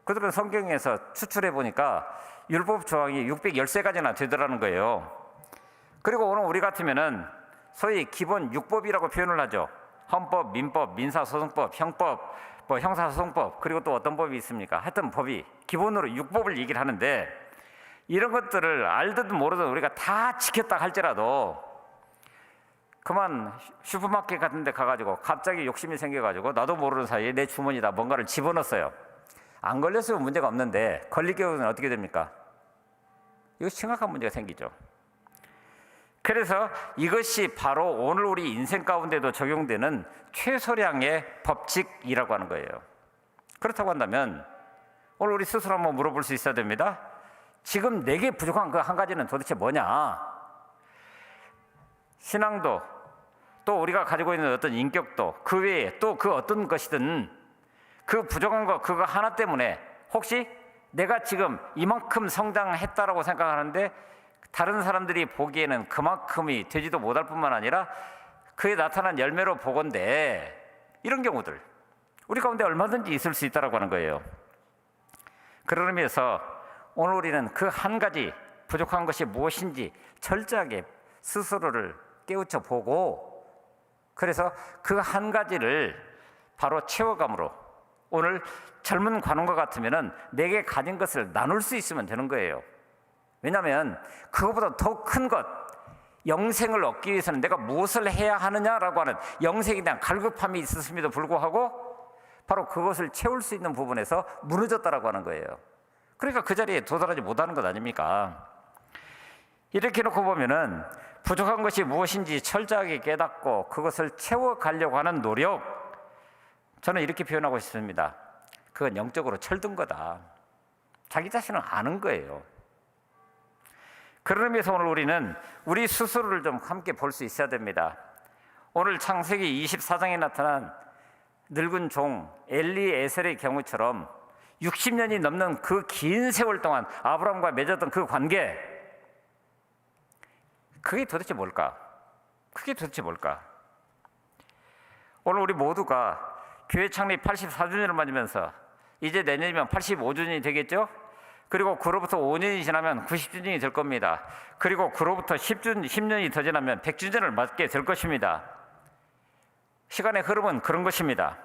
그들은 성경에서 추출해 보니까 율법 조항이 613가지나 되더라는 거예요. 그리고 오늘 우리 같으면은 소위 기본 6법이라고 표현을 하죠. 헌법, 민법, 민사소송법, 형법, 형사소송법, 그리고 또 어떤 법이 있습니까? 하여튼 법이 기본으로 6법을 얘기를 하는데, 이런 것들을 알든 모르든 우리가 다 지켰다 할지라도 그만 슈퍼마켓 같은 데 가가지고 갑자기 욕심이 생겨가지고 나도 모르는 사이에 내 주머니에다 뭔가를 집어넣었어요. 안 걸렸으면 문제가 없는데 걸리게 되면 어떻게 됩니까? 이거 심각한 문제가 생기죠. 그래서 이것이 바로 오늘 우리 인생 가운데도 적용되는 최소량의 법칙이라고 하는 거예요. 그렇다고 한다면 오늘 우리 스스로 한번 물어볼 수 있어야 됩니다. 지금 내게 부족한 그 한 가지는 도대체 뭐냐? 신앙도, 또 우리가 가지고 있는 어떤 인격도, 그 외에 또 그 어떤 것이든 그 부족한 거 그거 하나 때문에 혹시 내가 지금 이만큼 성장했다라고 생각하는데 다른 사람들이 보기에는 그만큼이 되지도 못할 뿐만 아니라 그에 나타난 열매로 보건대, 이런 경우들 우리 가운데 얼마든지 있을 수 있다라고 하는 거예요. 그런 의미에서 오늘 우리는 그 한 가지 부족한 것이 무엇인지 철저하게 스스로를 깨우쳐 보고, 그래서 그 한 가지를 바로 채워감으로 오늘 젊은 관원과 같으면은 내게 가진 것을 나눌 수 있으면 되는 거예요. 왜냐하면 그것보다 더 큰 것, 영생을 얻기 위해서는 내가 무엇을 해야 하느냐라고 하는 영생에 대한 갈급함이 있었음에도 불구하고 바로 그것을 채울 수 있는 부분에서 무너졌다라고 하는 거예요. 그러니까 그 자리에 도달하지 못하는 것 아닙니까? 이렇게 놓고 보면은 부족한 것이 무엇인지 철저하게 깨닫고 그것을 채워가려고 하는 노력, 저는 이렇게 표현하고 싶습니다. 그건 영적으로 철든 거다. 자기 자신을 아는 거예요. 그런 의미에서 오늘 우리는 우리 스스로를 좀 함께 볼 수 있어야 됩니다. 오늘 창세기 24장에 나타난 늙은 종 엘리에셀의 경우처럼 60년이 넘는 그 긴 세월 동안 아브라함과 맺었던 그 관계, 그게 도대체 뭘까? 그게 도대체 뭘까? 오늘 우리 모두가 교회 창립 84주년을 맞으면서 이제 내년이면 85주년이 되겠죠? 그리고 그로부터 5년이 지나면 90주년이 될 겁니다. 그리고 그로부터 10년이 더 지나면 100주년을 맞게 될 것입니다. 시간의 흐름은 그런 것입니다.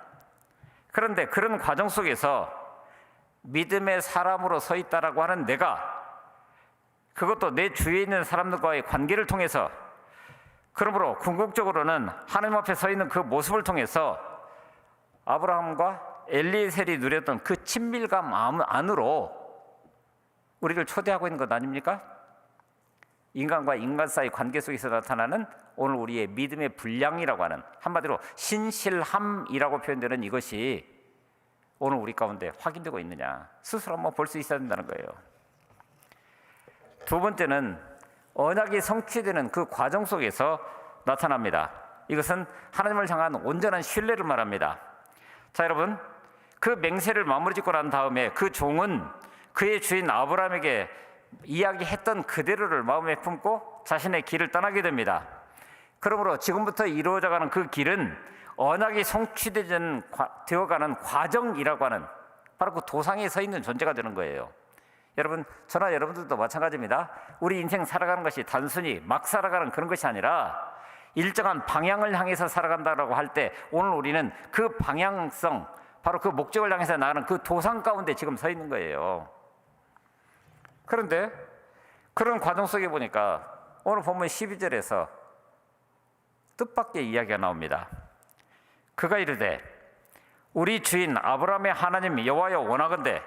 그런데 그런 과정 속에서 믿음의 사람으로 서 있다라고 하는 내가, 그것도 내 주위에 있는 사람들과의 관계를 통해서, 그러므로 궁극적으로는 하나님 앞에 서 있는 그 모습을 통해서 아브라함과 엘리에셀이 누렸던 그 친밀감 안으로 우리를 초대하고 있는 것 아닙니까? 인간과 인간 사이 관계 속에서 나타나는 오늘 우리의 믿음의 분량이라고 하는, 한마디로 신실함이라고 표현되는 이것이 오늘 우리 가운데 확인되고 있느냐, 스스로 한번 볼 수 있어야 된다는 거예요. 두 번째는 언약이 성취되는 그 과정 속에서 나타납니다. 이것은 하나님을 향한 온전한 신뢰를 말합니다. 자, 여러분, 그 맹세를 마무리 짓고 난 다음에 그 종은 그의 주인 아브라함에게 이야기했던 그대로를 마음에 품고 자신의 길을 떠나게 됩니다. 그러므로 지금부터 이루어져가는 그 길은 언약이 성취되어가는 과정이라고 하는 바로 그 도상에 서 있는 존재가 되는 거예요. 여러분, 저나 여러분들도 마찬가지입니다. 우리 인생 살아가는 것이 단순히 막 살아가는 그런 것이 아니라 일정한 방향을 향해서 살아간다고 할 때 오늘 우리는 그 방향성, 바로 그 목적을 향해서 나가는 그 도상 가운데 지금 서 있는 거예요. 그런데 그런 과정 속에 보니까 오늘 본문 12절에서 뜻밖의 이야기가 나옵니다. 그가 이르되 우리 주인 아브라함의 하나님 여호와여 원하건대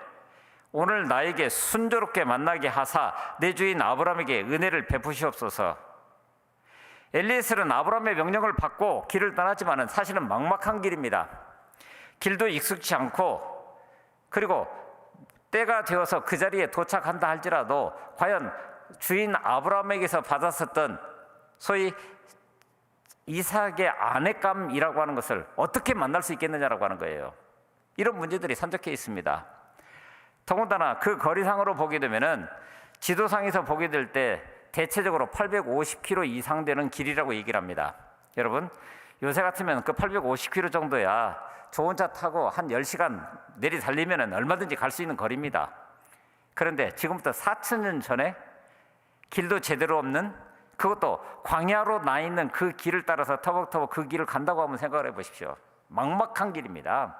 오늘 나에게 순조롭게 만나게 하사 내 주인 아브라함에게 은혜를 베푸시옵소서. 엘리에셀은 아브라함의 명령을 받고 길을 떠났지만 사실은 막막한 길입니다. 길도 익숙치 않고, 그리고 때가 되어서 그 자리에 도착한다 할지라도 과연 주인 아브라함에게서 받았었던 소위 이삭의 아내감이라고 하는 것을 어떻게 만날 수 있겠느냐라고 하는 거예요. 이런 문제들이 산적해 있습니다. 더군다나 그 거리상으로 보게 되면은 지도상에서 보게 될 때 대체적으로 850km 이상 되는 길이라고 얘기를 합니다. 여러분, 요새 같으면 그 850km 정도야 좋은 차 타고 한 10시간 내리 달리면 얼마든지 갈 수 있는 거리입니다. 그런데 지금부터 4,000년 전에 길도 제대로 없는, 그것도 광야로 나 있는 그 길을 따라서 터벅터벅 그 길을 간다고 한번 생각을 해보십시오. 막막한 길입니다.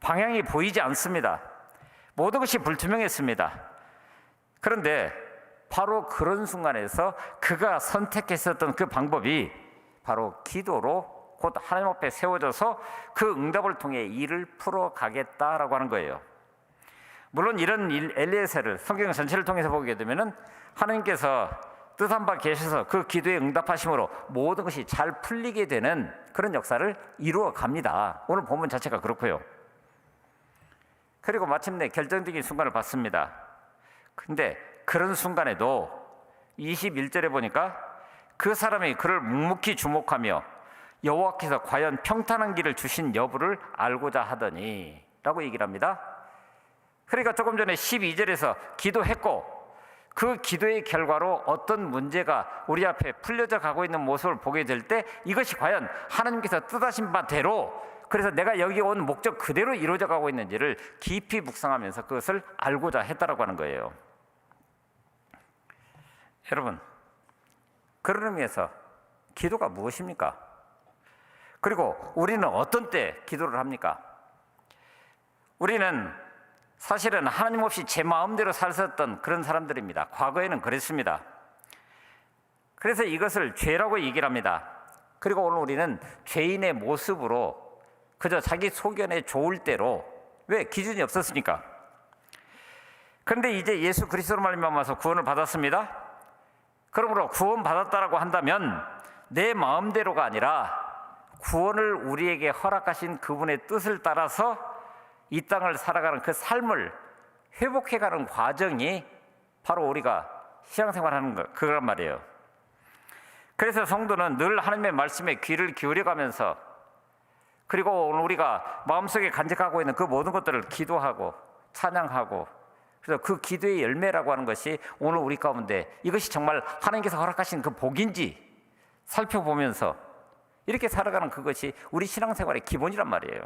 방향이 보이지 않습니다. 모든 것이 불투명했습니다. 그런데 바로 그런 순간에서 그가 선택했었던 그 방법이 바로 기도로 곧 하나님 앞에 세워져서 그 응답을 통해 일을 풀어가겠다라고 하는 거예요. 물론 이런 엘리에셀을 성경 전체를 통해서 보게 되면은 하나님께서 뜻한 바 계셔서 그 기도에 응답하심으로 모든 것이 잘 풀리게 되는 그런 역사를 이루어 갑니다. 오늘 본문 자체가 그렇고요. 그리고 마침내 결정적인 순간을 봤습니다. 근데 그런 순간에도 21절에 보니까 그 사람이 그를 묵묵히 주목하며 여호와께서 과연 평탄한 길을 주신 여부를 알고자 하더니 라고 얘기를 합니다. 그러니까 조금 전에 12절에서 기도했고 그 기도의 결과로 어떤 문제가 우리 앞에 풀려져 가고 있는 모습을 보게 될 때 이것이 과연 하나님께서 뜻하신 바대로, 그래서 내가 여기 온 목적 그대로 이루어져 가고 있는지를 깊이 묵상하면서 그것을 알고자 했다라고 하는 거예요. 여러분, 그런 의미에서 기도가 무엇입니까? 그리고 우리는 어떤 때 기도를 합니까? 우리는 사실은 하나님 없이 제 마음대로 살았던 그런 사람들입니다. 과거에는 그랬습니다. 그래서 이것을 죄라고 얘기를 합니다. 그리고 오늘 우리는 죄인의 모습으로 그저 자기 소견에 좋을 대로, 왜? 기준이 없었으니까. 그런데 이제 예수 그리스도로 말미암아서 구원을 받았습니다. 그러므로 구원받았다라고 한다면 내 마음대로가 아니라 구원을 우리에게 허락하신 그분의 뜻을 따라서 이 땅을 살아가는 그 삶을 회복해가는 과정이 바로 우리가 신앙생활하는 그런 말이에요. 그래서 성도는 늘 하나님의 말씀에 귀를 기울여가면서, 그리고 오늘 우리가 마음속에 간직하고 있는 그 모든 것들을 기도하고 찬양하고, 그래서 그 기도의 열매라고 하는 것이 오늘 우리 가운데 이것이 정말 하나님께서 허락하신 그 복인지 살펴보면서 이렇게 살아가는 그것이 우리 신앙생활의 기본이란 말이에요.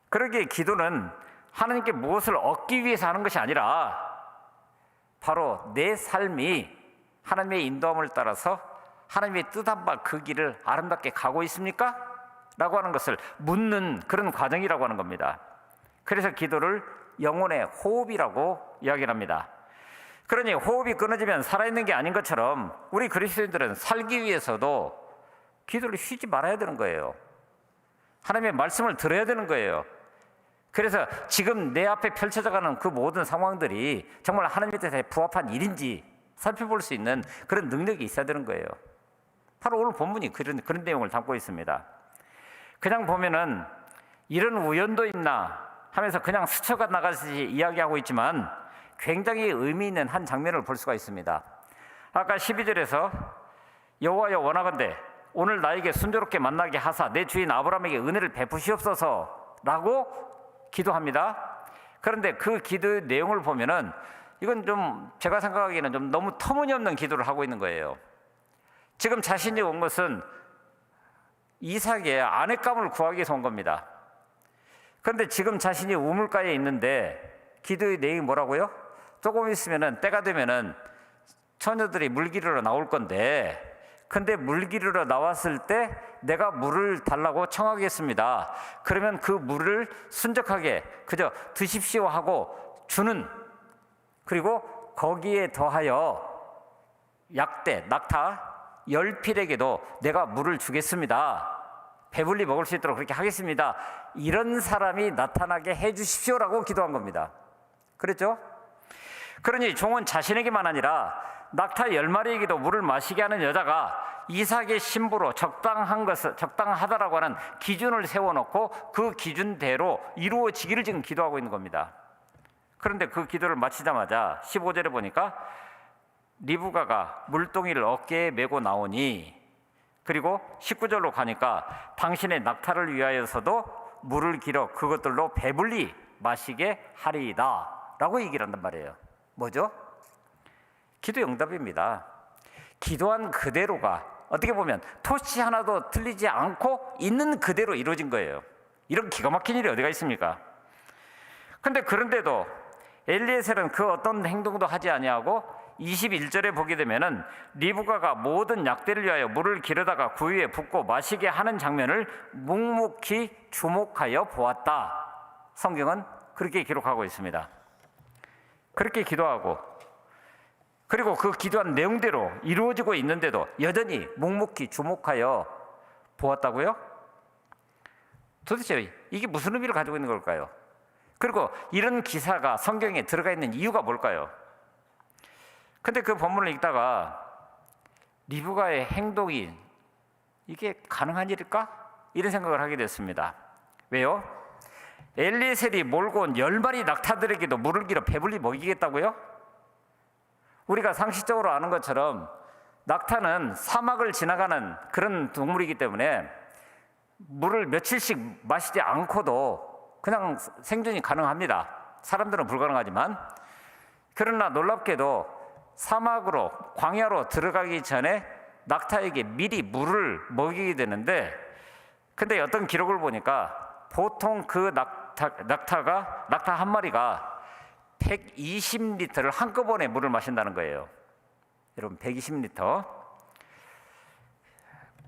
그러기에 기도는 하나님께 무엇을 얻기 위해서 하는 것이 아니라 바로 내 삶이 하나님의 인도함을 따라서 하나님의 뜻한 바 그 길을 아름답게 가고 있습니까? 라고 하는 것을 묻는 그런 과정이라고 하는 겁니다. 그래서 기도를 영혼의 호흡이라고 이야기를 합니다. 그러니 호흡이 끊어지면 살아있는 게 아닌 것처럼 우리 그리스도인들은 살기 위해서도 기도를 쉬지 말아야 되는 거예요. 하나님의 말씀을 들어야 되는 거예요. 그래서 지금 내 앞에 펼쳐져가는 그 모든 상황들이 정말 하나님의 뜻에 부합한 일인지 살펴볼 수 있는 그런 능력이 있어야 되는 거예요. 바로 오늘 본문이 그런 내용을 담고 있습니다. 그냥 보면은 이런 우연도 있나 하면서 그냥 스쳐가 나가듯이 이야기하고 있지만 굉장히 의미 있는 한 장면을 볼 수가 있습니다. 아까 12절에서 여호와여 원하건대 오늘 나에게 순조롭게 만나게 하사 내 주인 아브라함에게 은혜를 베푸시옵소서 라고 기도합니다. 그런데 그 기도의 내용을 보면은 이건 좀 제가 생각하기에는 좀 너무 터무니없는 기도를 하고 있는 거예요. 지금 자신이 온 것은 이삭의 아내감을 구하기 위해서 온 겁니다. 그런데 지금 자신이 우물가에 있는데 기도의 내용이 뭐라고요? 조금 있으면은 때가 되면은 처녀들이 물기르러 나올 건데, 근데 물기르러 나왔을 때 내가 물을 달라고 청하겠습니다. 그러면 그 물을 순적하게 그저 드십시오 하고 주는, 그리고 거기에 더하여 약대, 낙타, 열필에게도 내가 물을 주겠습니다. 배불리 먹을 수 있도록 그렇게 하겠습니다. 이런 사람이 나타나게 해 주십시오라고 기도한 겁니다. 그랬죠? 그러니 종은 자신에게만 아니라 낙타 10마리에게도 물을 마시게 하는 여자가 이삭의 신부로 적당하다라고 하는 기준을 세워놓고 그 기준대로 이루어지기를 지금 기도하고 있는 겁니다. 그런데 그 기도를 마치자마자 15절에 보니까 리브가가 물동이를 어깨에 메고 나오니, 그리고 19절로 가니까 당신의 낙타를 위하여서도 물을 길어 그것들로 배불리 마시게 하리이다 라고 얘기를 한단 말이에요. 뭐죠? 기도 응답입니다. 기도한 그대로가 어떻게 보면 토치 하나도 틀리지 않고 있는 그대로 이루어진 거예요. 이런 기가 막힌 일이 어디가 있습니까? 근데 그런데도 엘리에셀은 그 어떤 행동도 하지 아니하고 21절에 보게 되면은 리브가가 모든 약대를 위하여 물을 기르다가 구유에 붓고 마시게 하는 장면을 묵묵히 주목하여 보았다. 성경은 그렇게 기록하고 있습니다. 그렇게 기도하고, 그리고 그 기도한 내용대로 이루어지고 있는데도 여전히 묵묵히 주목하여 보았다고요? 도대체 이게 무슨 의미를 가지고 있는 걸까요? 그리고 이런 기사가 성경에 들어가 있는 이유가 뭘까요? 근데 그 본문을 읽다가 리브가의 행동이 이게 가능한 일일까? 이런 생각을 하게 됐습니다. 왜요? 엘리에셀이 몰고 온 10마리 낙타들에게도 물을 길어 배불리 먹이겠다고요? 우리가 상식적으로 아는 것처럼 낙타는 사막을 지나가는 그런 동물이기 때문에 물을 며칠씩 마시지 않고도 그냥 생존이 가능합니다. 사람들은 불가능하지만. 그러나 놀랍게도 사막으로, 광야로 들어가기 전에 낙타에게 미리 물을 먹이게 되는데, 근데 어떤 기록을 보니까 보통 그 낙타 한 마리가 120리터를 한꺼번에 물을 마신다는 거예요. 여러분, 120리터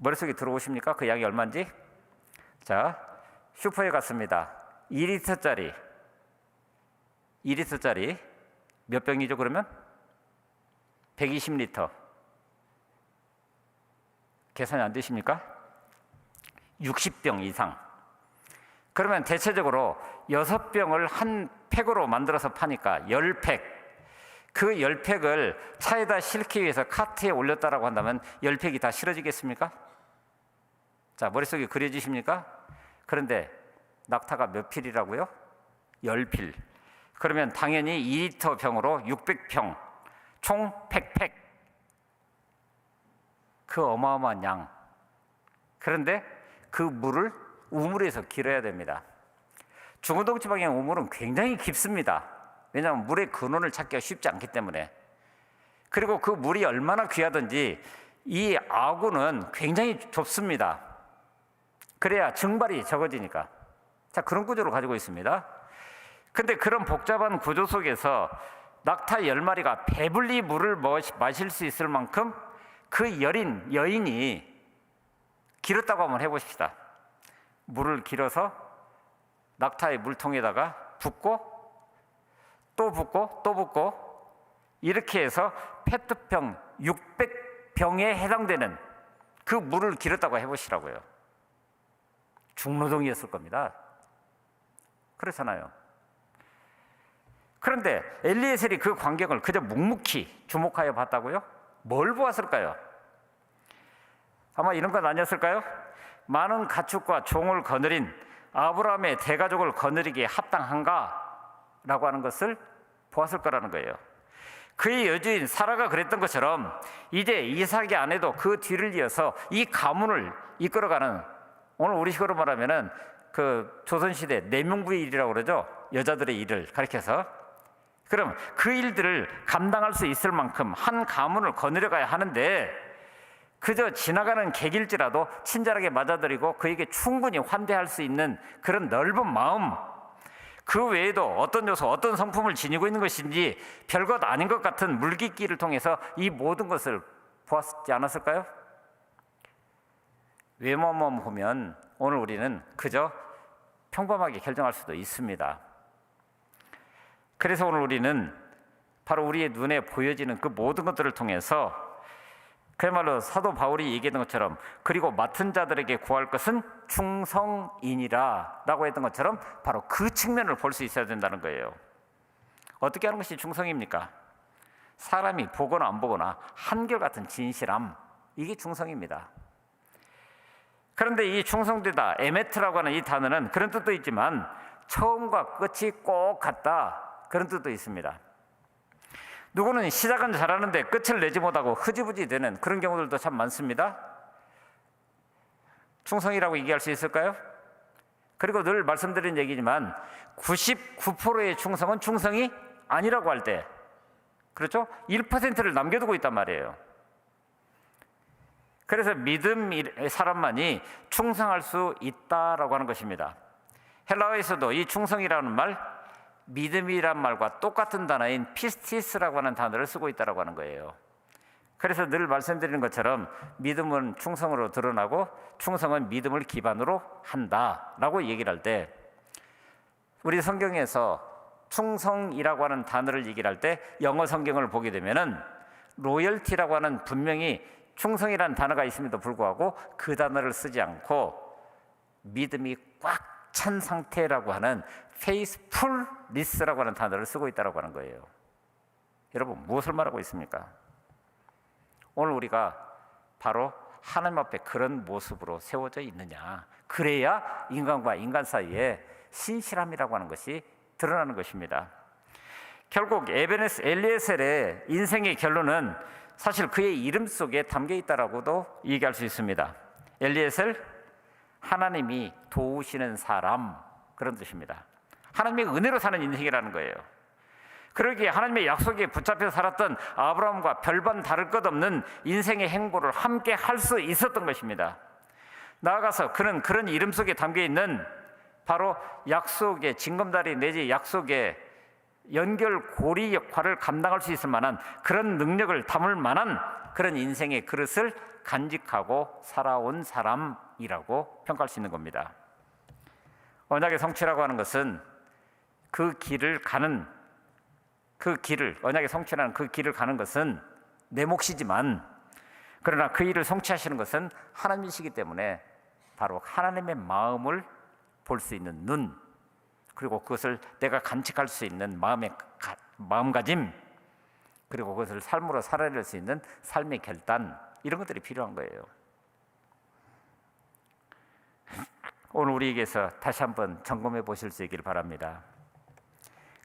머릿속에 들어오십니까? 그 양이 얼마인지? 자, 슈퍼에 갔습니다. 2리터짜리 몇 병이죠 그러면? 120리터. 계산이 안 되십니까? 60병 이상. 그러면 대체적으로 6병을 한 팩으로 만들어서 파니까 10팩. 그 10팩을 차에다 싣기 위해서 카트에 올렸다라고 한다면 10팩이 다 실어지겠습니까? 자, 머릿속에 그려지십니까? 그런데 낙타가 몇 필이라고요? 10필. 그러면 당연히 2리터 병으로 600평, 총 100팩. 그 어마어마한 양. 그런데 그 물을 우물에서 길어야 됩니다. 중원동 지방의 우물은 굉장히 깊습니다. 왜냐하면 물의 근원을 찾기가 쉽지 않기 때문에. 그리고 그 물이 얼마나 귀하든지 이 아구는 굉장히 좁습니다. 그래야 증발이 적어지니까. 자, 그런 구조를 가지고 있습니다. 근데 그런 복잡한 구조 속에서 낙타 10마리가 배불리 물을 마실 수 있을 만큼 그 여인이 길었다고 한번 해보십시다. 물을 길어서 낙타의 물통에다가 붓고 또 붓고 또 붓고 이렇게 해서 페트병 600병에 해당되는 그 물을 길었다고 해보시라고요. 중노동이었을 겁니다. 그렇잖아요. 그런데 엘리에셀이 그 광경을 그저 묵묵히 주목하여 봤다고요? 뭘 보았을까요? 아마 이런 건 아니었을까요? 많은 가축과 종을 거느린 아브라함의 대가족을 거느리기에 합당한가? 라고 하는 것을 보았을 거라는 거예요. 그의 여주인 사라가 그랬던 것처럼 이제 이삭의 아내도 그 뒤를 이어서 이 가문을 이끌어가는, 오늘 우리식으로 말하면은 그 조선시대 내명부의 일이라고 그러죠. 여자들의 일을 가리켜서. 그럼 그 일들을 감당할 수 있을 만큼 한 가문을 거느려가야 하는데 그저 지나가는 객일지라도 친절하게 맞아들이고 그에게 충분히 환대할 수 있는 그런 넓은 마음, 그 외에도 어떤 요소, 어떤 성품을 지니고 있는 것인지 별것 아닌 것 같은 물깃기를 통해서 이 모든 것을 보았지 않았을까요? 외모만 보면 오늘 우리는 그저 평범하게 결정할 수도 있습니다. 그래서 오늘 우리는 바로 우리의 눈에 보여지는 그 모든 것들을 통해서 그야말로 사도 바울이 얘기했던 것처럼 그리고 맡은 자들에게 구할 것은 충성이니라 라고 했던 것처럼 바로 그 측면을 볼 수 있어야 된다는 거예요. 어떻게 하는 것이 충성입니까? 사람이 보거나 안 보거나 한결같은 진실함, 이게 충성입니다. 그런데 이 충성되다, 에메트라고 하는 이 단어는 그런 뜻도 있지만 처음과 끝이 꼭 같다, 그런 뜻도 있습니다. 누구는 시작은 잘하는데 끝을 내지 못하고 흐지부지 되는 그런 경우들도 참 많습니다. 충성이라고 얘기할 수 있을까요? 그리고 늘 말씀드린 얘기지만 99%의 충성은 충성이 아니라고 할 때, 그렇죠? 1%를 남겨두고 있단 말이에요. 그래서 믿음의 사람만이 충성할 수 있다라고 하는 것입니다. 헬라어에서도 이 충성이라는 말, 믿음이란 말과 똑같은 단어인 피스티스라고 하는 단어를 쓰고 있다라고 하는 거예요. 그래서 늘 말씀드리는 것처럼 믿음은 충성으로 드러나고 충성은 믿음을 기반으로 한다라고 얘기를 할 때, 우리 성경에서 충성이라고 하는 단어를 얘기를 할 때 영어 성경을 보게 되면은 로열티라고 하는 분명히 충성이라는 단어가 있음에도 불구하고 그 단어를 쓰지 않고 믿음이 꽉 찬 상태라고 하는 faithfulness라고 하는 단어를 쓰고 있다고 하는 거예요. 여러분, 무엇을 말하고 있습니까? 오늘 우리가 바로 하나님 앞에 그런 모습으로 세워져 있느냐, 그래야 인간과 인간 사이에 신실함이라고 하는 것이 드러나는 것입니다. 결국 엘리에셀의 인생의 결론은 사실 그의 이름 속에 담겨 있다라고도 얘기할 수 있습니다. 엘리에셀, 하나님이 도우시는 사람, 그런 뜻입니다. 하나님의 은혜로 사는 인생이라는 거예요. 그러기에 하나님의 약속에 붙잡혀 살았던 아브라함과 별반 다를 것 없는 인생의 행보를 함께 할 수 있었던 것입니다. 나아가서 그는 그런 이름 속에 담겨 있는 바로 약속의 징검다리 내지 약속의 연결고리 역할을 감당할 수 있을 만한 그런 능력을 담을 만한 그런 인생의 그릇을 간직하고 살아온 사람이라고 평가할 수 있는 겁니다. 언약의 성취라고 하는 것은 언약의 성취라는 그 길을 가는 것은 내 몫이지만, 그러나 그 일을 성취하시는 것은 하나님이시기 때문에 바로 하나님의 마음을 볼 수 있는 눈, 그리고 그것을 내가 간직할 수 있는 마음가짐, 그리고 그것을 삶으로 살아낼 수 있는 삶의 결단, 이런 것들이 필요한 거예요. 오늘 우리에게서 다시 한번 점검해 보실 수 있기를 바랍니다.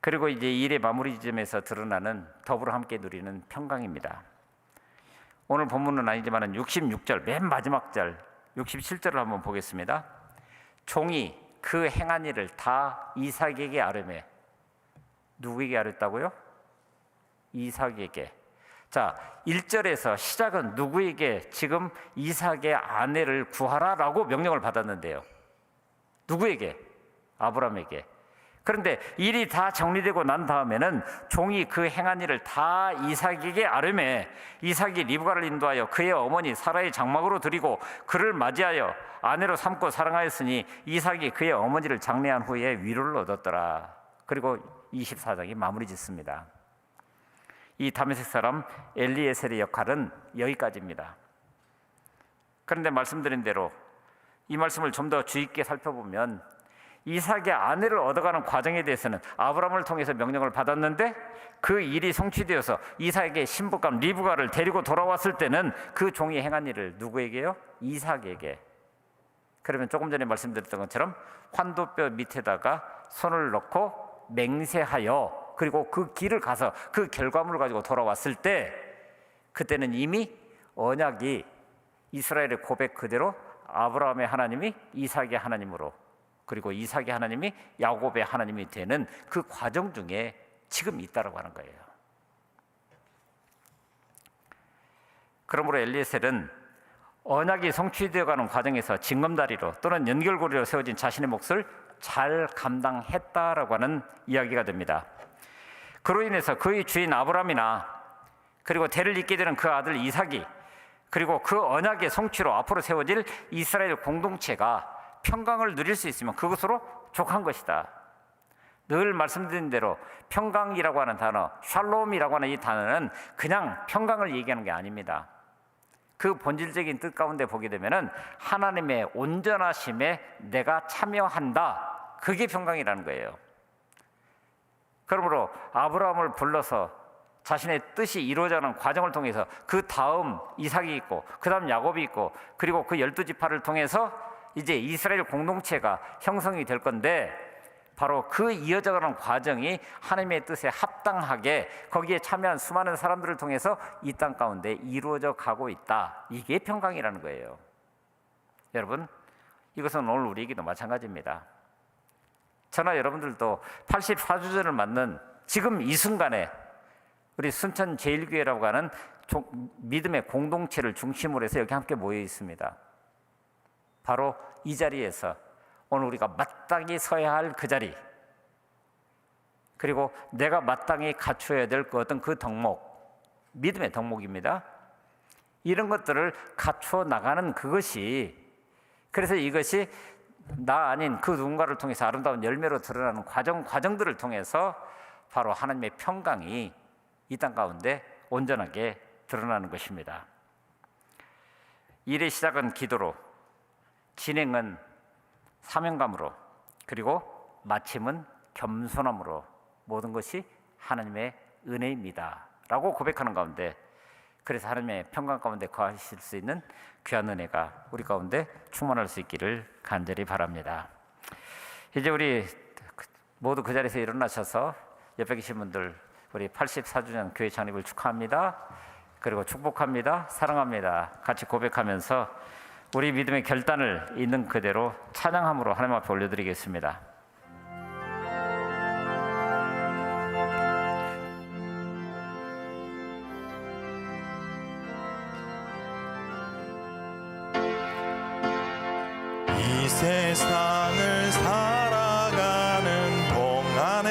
그리고 이제 일의 마무리 지점에서 드러나는 더불어 함께 누리는 평강입니다. 오늘 본문은 아니지만 66절 맨 마지막 절 67절을 한번 보겠습니다. 종이 그 행한 일을 다 이삭에게 아뢰매. 누구에게 아뢰었다고요? 이삭에게. 자, 1절에서 시작은 누구에게 지금 이삭의 아내를 구하라라고 명령을 받았는데요. 누구에게? 아브라함에게. 그런데 일이 다 정리되고 난 다음에는 종이 그 행한 일을 다 이삭에게 아뢰매. 이삭이 리브가를 인도하여 그의 어머니 사라의 장막으로 들이고 그를 맞이하여 아내로 삼고 사랑하였으니 이삭이 그의 어머니를 장례한 후에 위로를 얻었더라. 그리고 24장이 마무리 짓습니다. 이 다메섹 사람 엘리에셀의 역할은 여기까지입니다. 그런데 말씀드린 대로 이 말씀을 좀 더 주의 있게 살펴보면 이삭의 아내를 얻어가는 과정에 대해서는 아브라함을 통해서 명령을 받았는데 그 일이 성취되어서 이삭의 신부감 리브가를 데리고 돌아왔을 때는 그 종이 행한 일을 누구에게요? 이삭에게. 그러면 조금 전에 말씀드렸던 것처럼 환도뼈 밑에다가 손을 넣고 맹세하여 그리고 그 길을 가서 그 결과물을 가지고 돌아왔을 때 그때는 이미 언약이 이스라엘의 고백 그대로 아브라함의 하나님이 이삭의 하나님으로 그리고 이삭의 하나님이 야곱의 하나님이 되는 그 과정 중에 지금 있다라고 하는 거예요. 그러므로 엘리에셀은 언약이 성취되어가는 과정에서 징검다리로 또는 연결고리로 세워진 자신의 몫을 잘 감당했다라고 하는 이야기가 됩니다. 그로 인해서 그의 주인 아브라함이나 그리고 대를 잇게 되는 그 아들 이삭이 그리고 그 언약의 성취로 앞으로 세워질 이스라엘 공동체가 평강을 누릴 수 있으면 그것으로 족한 것이다. 늘 말씀드린 대로 평강이라고 하는 단어, 샬롬이라고 하는 이 단어는 그냥 평강을 얘기하는 게 아닙니다. 그 본질적인 뜻 가운데 보게 되면은 하나님의 온전하심에 내가 참여한다. 그게 평강이라는 거예요. 그러므로 아브라함을 불러서 자신의 뜻이 이루어져가는 과정을 통해서 그 다음 이삭이 있고 그 다음 야곱이 있고 그리고 그 12지파를 통해서 이제 이스라엘 공동체가 형성이 될 건데 바로 그 이어져가는 과정이 하나님의 뜻에 합당하게 거기에 참여한 수많은 사람들을 통해서 이 땅 가운데 이루어져 가고 있다. 이게 평강이라는 거예요. 여러분, 이것은 오늘 우리에게도 마찬가지입니다. 저나 여러분들도 84주년을 맞는 지금 이 순간에 우리 순천 제1교회라고 하는 믿음의 공동체를 중심으로 해서 여기 함께 모여 있습니다. 바로 이 자리에서 오늘 우리가 마땅히 서야 할 그 자리, 그리고 내가 마땅히 갖춰야 될 그 어떤 그 덕목, 믿음의 덕목입니다. 이런 것들을 갖춰 나가는 그것이, 그래서 이것이 나 아닌 그 누군가를 통해서 아름다운 열매로 드러나는 과정들을 통해서 바로 하나님의 평강이 이 땅 가운데 온전하게 드러나는 것입니다. 일의 시작은 기도로, 진행은 사명감으로, 그리고 마침은 겸손함으로 모든 것이 하나님의 은혜입니다 라고 고백하는 가운데, 그래서 하나님의 평강 가운데 거하실 수 있는 귀한 은혜가 우리 가운데 충만할 수 있기를 간절히 바랍니다. 이제 우리 모두 그 자리에서 일어나셔서 옆에 계신 분들 우리 84주년 교회 창립을 축하합니다. 그리고 축복합니다. 사랑합니다. 같이 고백하면서 우리 믿음의 결단을 있는 그대로 찬양함으로 하나님 앞에 올려드리겠습니다.
이 세상을 살아가는 동안에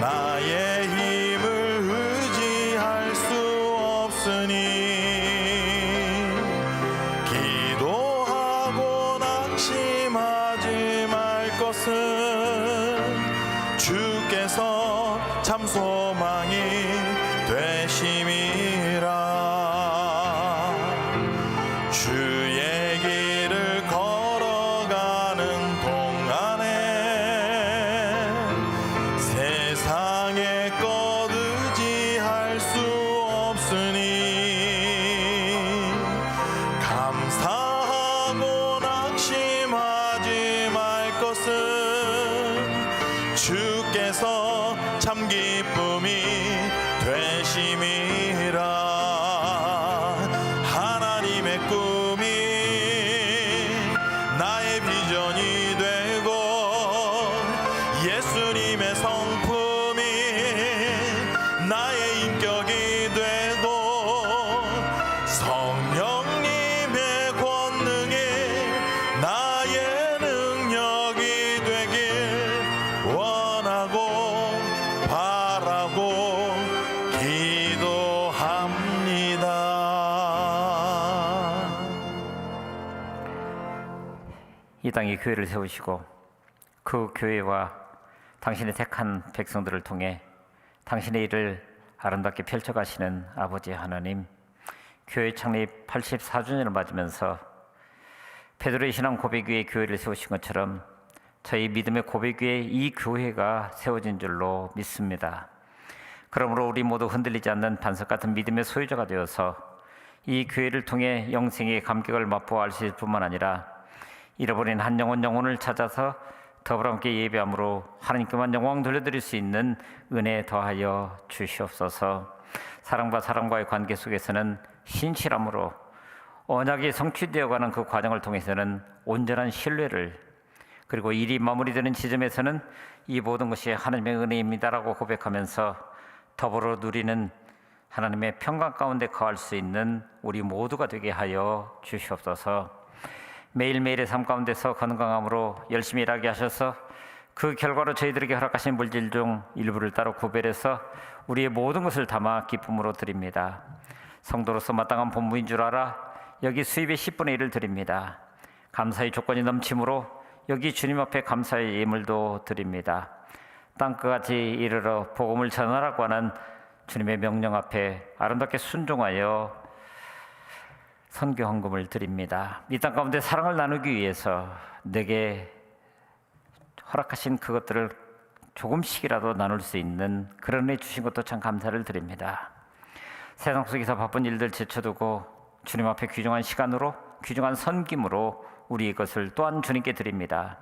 나의 힘을 의지할 수 없으니 기도하고 낙심하지 말 것은 주께서 참 소망이 되심이라. 주의 길을 걸어가는 동안에 세상의 것 의지할 수 없으니 감사하고 낙심하지 말 것은 주께서 참 기쁨이 되심이라. 나의 비전이 되고 예수님의 성품이 나의 인격이 되고 성령님의 권능이 나의 능력이 되길 원하고 바라고 기도합니다.
이 땅에 교회를 세우시고 그 교회와 당신의 택한 백성들을 통해 당신의 일을 아름답게 펼쳐가시는 아버지 하나님, 교회 창립 84주년을 맞으면서 베드로의 신앙 고백 위에 교회를 세우신 것처럼 저희 믿음의 고백 위에 이 교회가 세워진 줄로 믿습니다. 그러므로 우리 모두 흔들리지 않는 반석 같은 믿음의 소유자가 되어서 이 교회를 통해 영생의 감격을 맛보아 할 뿐만 아니라 잃어버린 한 영혼을 찾아서 더불어 함께 예배함으로 하나님께만 영광 돌려드릴 수 있는 은혜 더하여 주시옵소서. 사랑과 사람과의 관계 속에서는 신실함으로 언약이 성취되어가는 그 과정을 통해서는 온전한 신뢰를, 그리고 일이 마무리되는 지점에서는 이 모든 것이 하나님의 은혜입니다라고 고백하면서 더불어 누리는 하나님의 평강 가운데 거할 수 있는 우리 모두가 되게 하여 주시옵소서. 매일매일의 삶 가운데서 건강함으로 열심히 일하게 하셔서 그 결과로 저희들에게 허락하신 물질 중 일부를 따로 구별해서 우리의 모든 것을 담아 기쁨으로 드립니다. 성도로서 마땅한 본분인 줄 알아 여기 수입의 10분의 1을 드립니다. 감사의 조건이 넘침으로 여기 주님 앞에 감사의 예물도 드립니다. 땅끝까지 이르러 복음을 전하라고 하는 주님의 명령 앞에 아름답게 순종하여 선교 헌금을 드립니다. 이 땅 가운데 사랑을 나누기 위해서 내게 허락하신 그것들을 조금씩이라도 나눌 수 있는 그런 은혜 주신 것도 참 감사를 드립니다. 세상 속에서 바쁜 일들 제쳐두고 주님 앞에 귀중한 시간으로, 귀중한 섬김으로 우리 이것을 또한 주님께 드립니다.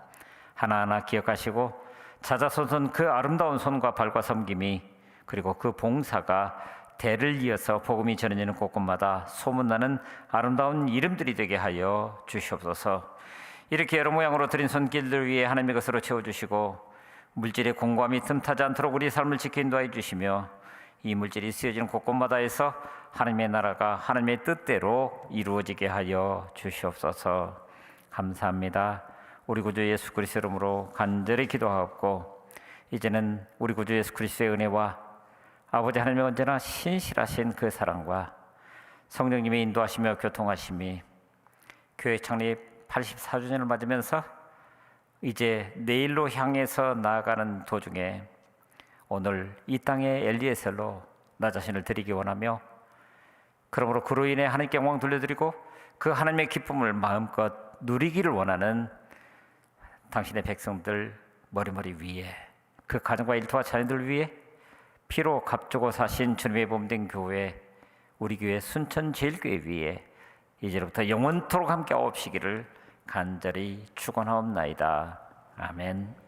하나하나 기억하시고 찾아서선 그 아름다운 손과 발과 섬김이, 그리고 그 봉사가 대를 이어서 복음이 전해지는 곳곳마다 소문나는 아름다운 이름들이 되게 하여 주시옵소서. 이렇게 여러 모양으로 드린 손길들 위해 하나님의 것으로 채워주시고 물질의 공고함이 틈타지 않도록 우리 삶을 지켜 인도하여 주시며, 이 물질이 쓰여지는 곳곳마다에서 하나님의 나라가 하나님의 뜻대로 이루어지게 하여 주시옵소서. 감사합니다. 우리 구주 예수 그리스도의 이름으로 간절히 기도하옵고, 이제는 우리 구주 예수 그리스도의 은혜와 아버지 하나님의 언제나 신실하신 그 사랑과 성령님의 인도하시며 교통하심이 교회 창립 84주년을 맞으면서 이제 내일로 향해서 나아가는 도중에 오늘 이 땅의 엘리에셀로 나 자신을 드리기 원하며, 그러므로 그로 인해 하나님께 영광 돌려드리고 그 하나님의 기쁨을 마음껏 누리기를 원하는 당신의 백성들 머리머리 위에, 그 가정과 일터와 자녀들 위에 피로 값주고 사신 주님의 몸된 교회, 우리 교회 순천제일교회 위에 이제부터 영원토록 함께 하옵시기를 간절히 축원하옵나이다. 아멘.